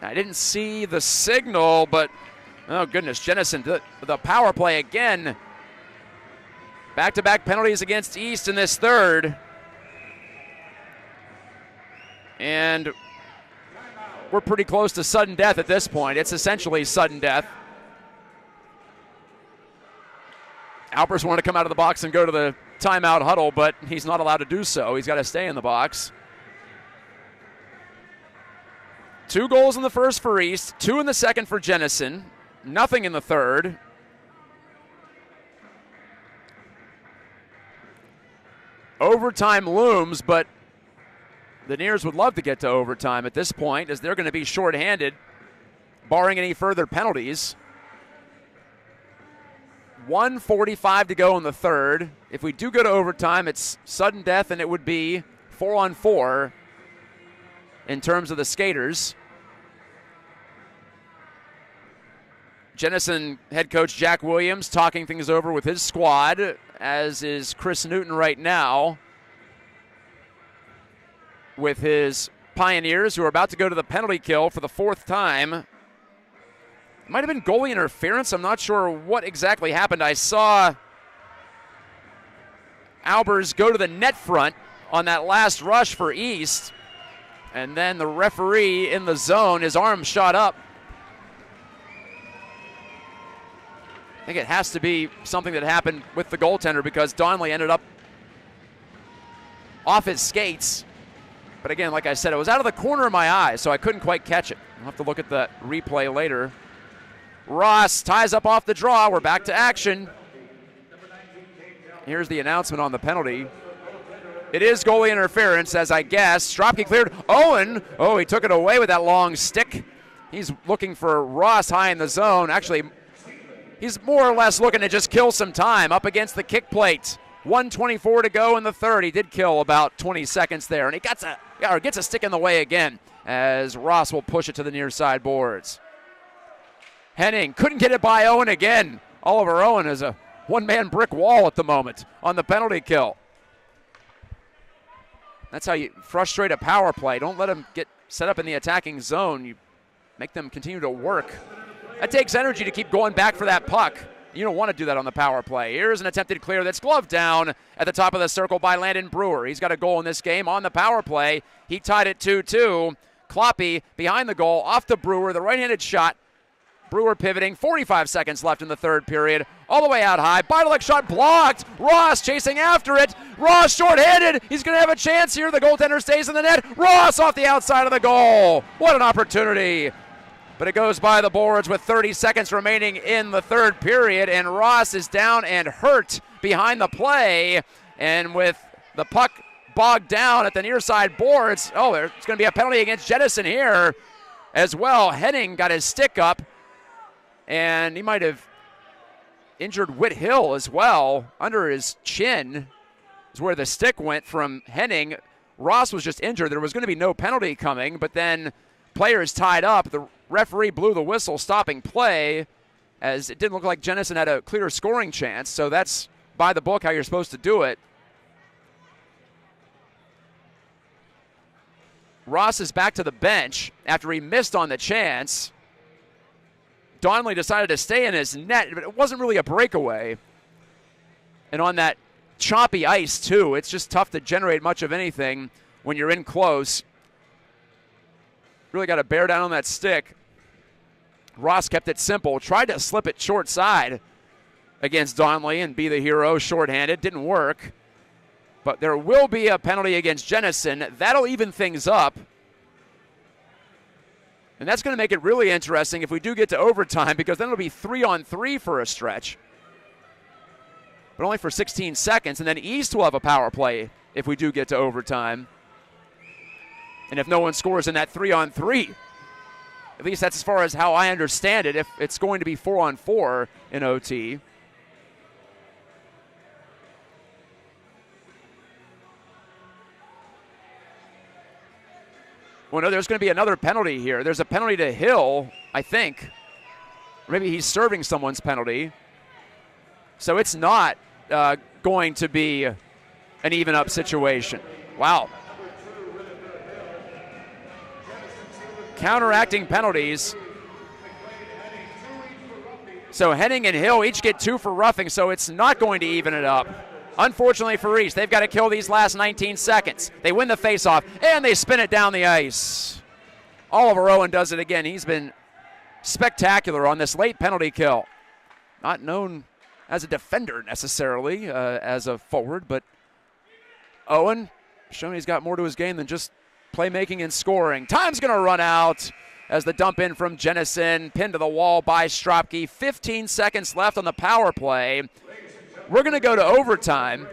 I didn't see the signal, but oh goodness, Jenison, the power play again. Back-to-back penalties against East in this third. And we're pretty close to sudden death at this point. It's essentially sudden death. Albers wanted to come out of the box and go to the timeout huddle, but he's not allowed to do so. He's got to stay in the box. 2 goals in the first for East, 2 in the second for Jenison, nothing in the third. Overtime looms, but the Nears would love to get to overtime at this point, as they're going to be shorthanded, barring any further penalties. 1:45 to go in the third. If we do go to overtime, it's sudden death, and it would be 4-on-4 in terms of the skaters. Jenison head coach Jack Williams talking things over with his squad, as is Chris Newton right now, with his Pioneers, who are about to go to the penalty kill for the 4th time. It might have been goalie interference. I'm not sure what exactly happened. I saw Albers go to the net front on that last rush for East, and then the referee in the zone, his arm shot up. I think it has to be something that happened with the goaltender, because Donnelly ended up off his skates. But again, like I said, it was out of the corner of my eye, so I couldn't quite catch it. I'll have to look at the replay later. Ross ties up off the draw. We're back to action. Here's the announcement on the penalty. It is goalie interference, as I guessed. Stropke cleared. Owen, oh, he took it away with that long stick. He's looking for Ross high in the zone. Actually, he's more or less looking to just kill some time up against the kick plate. 1:24 to go in the third. He did kill about 20 seconds there, and he gets a stick in the way again, as Ross will push it to the near side boards. Henning couldn't get it by Owen again. Oliver Owen is a one-man brick wall at the moment on the penalty kill. That's how you frustrate a power play. Don't let them get set up in the attacking zone. You make them continue to work. That takes energy to keep going back for that puck. You don't want to do that on the power play. Here's an attempted clear that's gloved down at the top of the circle by Landon Brewer. He's got a goal in this game on the power play. He tied it 2-2. Kloppy behind the goal, off to Brewer, the right-handed shot. Brewer pivoting, 45 seconds left in the third period. All the way out high, Bidalek shot blocked. Ross chasing after it. Ross short-handed. He's going to have a chance here. The goaltender stays in the net. Ross off the outside of the goal. What an opportunity. But it goes by the boards with 30 seconds remaining in the third period, and Ross is down and hurt behind the play. And with the puck bogged down at the near side boards, oh, there's going to be a penalty against Jenison here as well. Henning got his stick up, and he might have injured Whit Hill as well. Under his chin is where the stick went from Henning. Ross was just injured. There was going to be no penalty coming, but then players tied up. The referee blew the whistle, stopping play, as it didn't look like Jenison had a clear scoring chance. So that's by the book how you're supposed to do it. Ross is back to the bench after he missed on the chance. Donnelly decided to stay in his net, but it wasn't really a breakaway. And on that choppy ice, too, it's just tough to generate much of anything when you're in close. Really got to bear down on that stick. Ross kept it simple, tried to slip it short side against Donnelly and be the hero shorthanded. Didn't work. But there will be a penalty against Jenison. That'll even things up. And that's going to make it really interesting if we do get to overtime, because then it'll be 3-on-3 for a stretch. But only for 16 seconds. And then East will have a power play if we do get to overtime. And if no one scores in that 3-on-3, at least that's as far as how I understand it, if it's going to be 4-on-4 in OT. Well, no, there's going to be another penalty here. There's a penalty to Hill, I think. Or maybe he's serving someone's penalty. So it's not going to be an even up situation. Wow. Counteracting penalties. So Henning and Hill each get 2 for roughing, so it's not going to even it up. Unfortunately for East, they've got to kill these last 19 seconds. They win the faceoff, and they spin it down the ice. Oliver Owen does it again. He's been spectacular on this late penalty kill. Not known as a defender necessarily, as a forward, but Owen showing he's got more to his game than just playmaking and scoring. Time's going to run out as the dump in from Jenison, pinned to the wall by Stropke. 15 seconds left on the power play. We're going to go to overtime.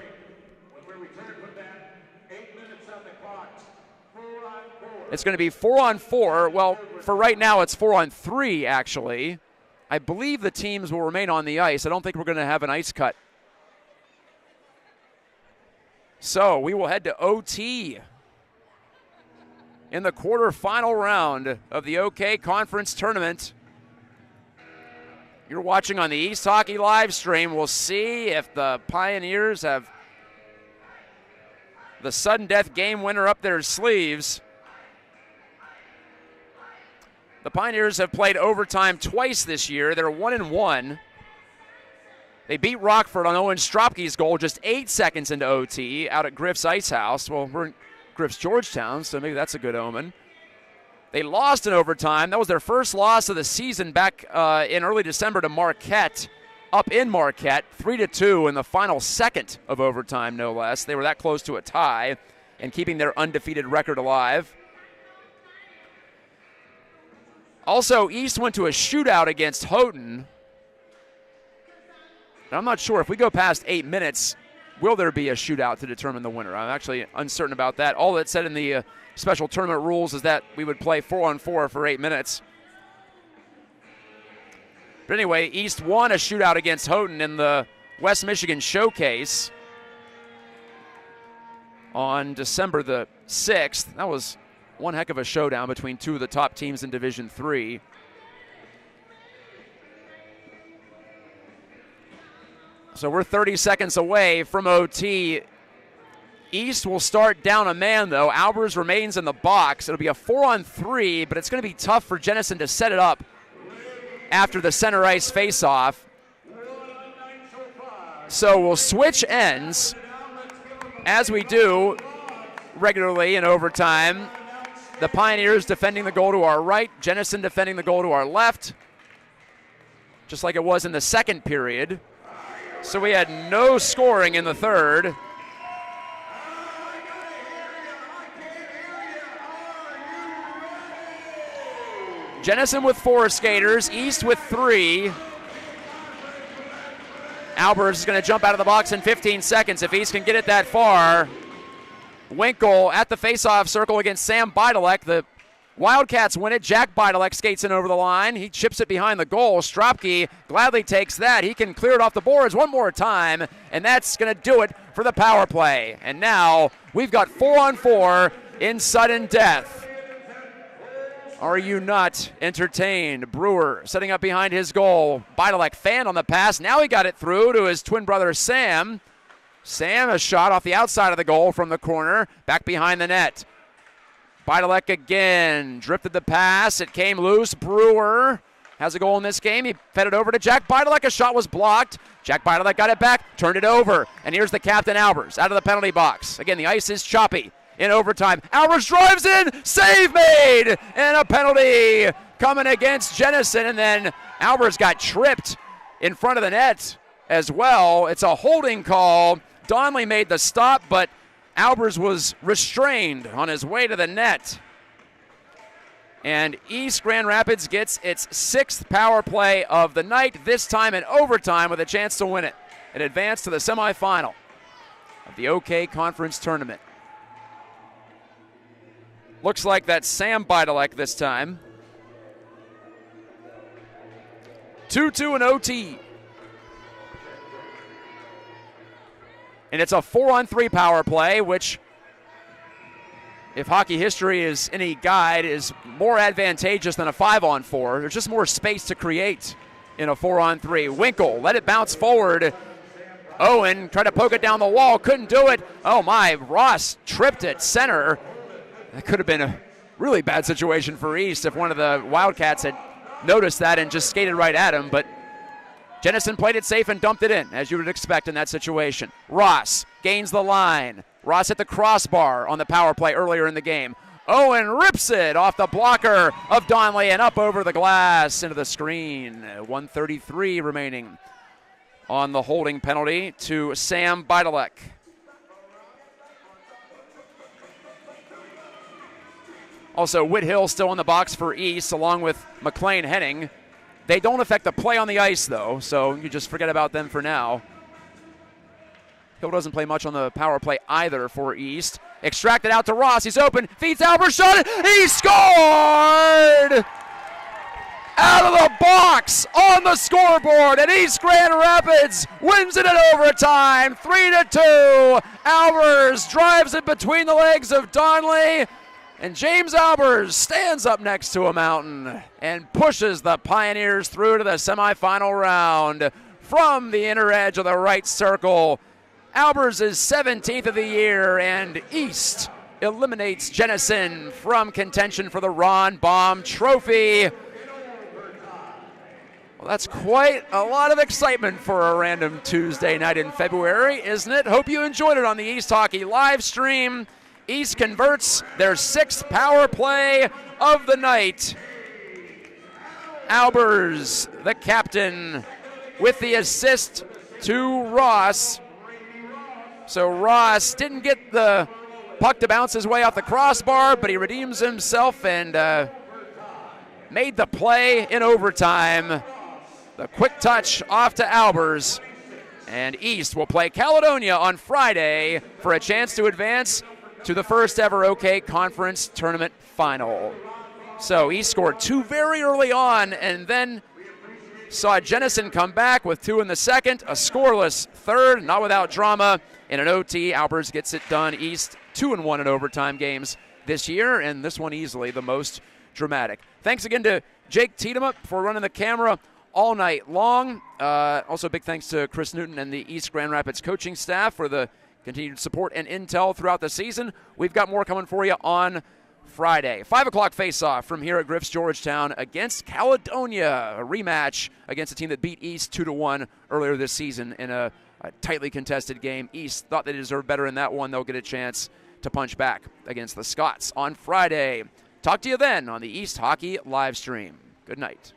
It's going to be 4-on-4. Well, for right now, it's 4-on-3, actually. I believe the teams will remain on the ice. I don't think we're going to have an ice cut. So we will head to OT in the quarterfinal round of the OK Conference Tournament. You're watching on the East Hockey live stream. We'll see if the Pioneers have the sudden death game winner up their sleeves. The Pioneers have played overtime twice this year. They're 1-1. They beat Rockford on Owen Stropke's goal just 8 seconds into OT out at Griff's Ice House. Well, we're in Griff's Georgetown, so maybe that's a good omen. They lost in overtime. That was their first loss of the season back in early December to Marquette, up in Marquette, 3-2 in the final second of overtime, no less. They were that close to a tie and keeping their undefeated record alive. Also, East went to a shootout against Houghton. And I'm not sure if we go past 8 minutes, will there be a shootout to determine the winner? I'm actually uncertain about that. All that's said in the special tournament rules is that we would play 4-on-4 for 8 minutes. But anyway, East won a shootout against Houghton in the West Michigan Showcase on December the 6th. That was one heck of a showdown between two of the top teams in Division III. So we're 30 seconds away from OT. East will start down a man, though. Albers remains in the box. It'll be a 4-on-3, but it's going to be tough for Jenison to set it up after the center ice faceoff. So we'll switch ends, as we do regularly in overtime. The Pioneers defending the goal to our right, Jenison defending the goal to our left, just like it was in the second period. So we had no scoring in the third. Jenison with 4 skaters, East with 3. Albers is going to jump out of the box in 15 seconds if East can get it that far. Winkle at the faceoff circle against Sam Bidalek. The Wildcats win it. Jack Bidalek skates in over the line. He chips it behind the goal. Stropke gladly takes that. He can clear it off the boards one more time, and that's going to do it for the power play. And now we've got 4-on-4 in sudden death. Are you not entertained? Brewer setting up behind his goal. Bidalek fanned on the pass. Now he got it through to his twin brother Sam. Sam, a shot off the outside of the goal from the corner, back behind the net. Bidalek again, drifted the pass, it came loose. Brewer has a goal in this game. He fed it over to Jack Bidalek. A shot was blocked. Jack Bidalek got it back, turned it over, and here's the captain Albers out of the penalty box. Again, the ice is choppy in overtime. Albers drives in, save made, and a penalty coming against Jenison, and then Albers got tripped in front of the net as well. It's a holding call. Donley made the stop, but Albers was restrained on his way to the net. And East Grand Rapids gets its 6th power play of the night, this time in overtime with a chance to win it and advance to the semifinal of the OK Conference Tournament. Looks like that's Sam Bidalek this time. 2-2 in OT. And it's a 4-on-3 power play, which, if hockey history is any guide, is more advantageous than a 5-on-4. There's just more space to create in a 4-on-3. Winkle let it bounce forward Owen tried to poke it down the wall, couldn't do it. Oh my, Ross tripped at center. That could have been a really bad situation for East if one of the Wildcats had noticed that and just skated right at him, but Jenison played it safe and dumped it in, as you would expect in that situation. Ross gains the line. Ross hit the crossbar on the power play earlier in the game. Owen rips it off the blocker of Donley and up over the glass into the screen. 1:33 remaining on the holding penalty to Sam Bidalek. Also, Whithill still in the box for East, along with McLean Henning. They don't affect the play on the ice, though, so you just forget about them for now. Hill doesn't play much on the power play either for East. Extracted out to Ross. He's open. Feeds Albert. Shot it. He scored! Out of the box on the scoreboard, and East Grand Rapids wins it in overtime. 3-2. Albers drives it between the legs of Donley. And James Albers stands up next to a mountain and pushes the Pioneers through to the semifinal round from the inner edge of the right circle. Albers is 17th of the year, and East eliminates Jenison from contention for the Ron Baum Trophy. Well, that's quite a lot of excitement for a random Tuesday night in February, isn't it? Hope you enjoyed it on the East Hockey live stream. East converts their 6th power play of the night. Albers, the captain, with the assist to Ross. So Ross didn't get the puck to bounce his way off the crossbar, but he redeems himself and made the play in overtime. The quick touch off to Albers. And East will play Caledonia on Friday for a chance to advance to the first ever OK Conference Tournament Final. So East scored 2 very early on and then saw Jenison come back with 2 in the second, a scoreless third, not without drama. In an OT, Albers gets it done. East 2-1 in overtime games this year, and this one easily the most dramatic. Thanks again to Jake Tiedemup for running the camera all night long. Also big thanks to Chris Newton and the East Grand Rapids coaching staff for the continued support and intel throughout the season. We've got more coming for you on Friday. 5 o'clock face-off from here at Griff's Georgetown against Caledonia. A rematch against a team that beat East 2-1 earlier this season in a tightly contested game. East thought they deserved better in that one. They'll get a chance to punch back against the Scots on Friday. Talk to you then on the East Hockey live stream. Good night.